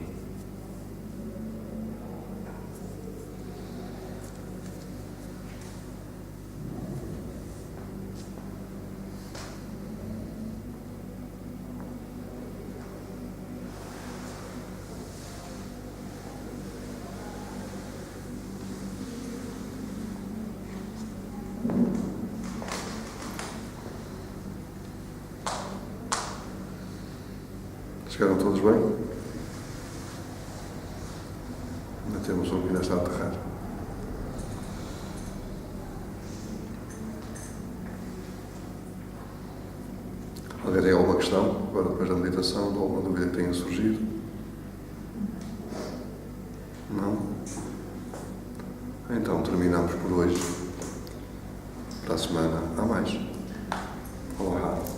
Chegaram todos bem? Ainda temos um que ainda está a aterrar. Alguém tem alguma questão, agora depois da meditação, de alguma dúvida que tenha surgido? Não? Então terminamos por hoje. Para a semana há mais. Olá.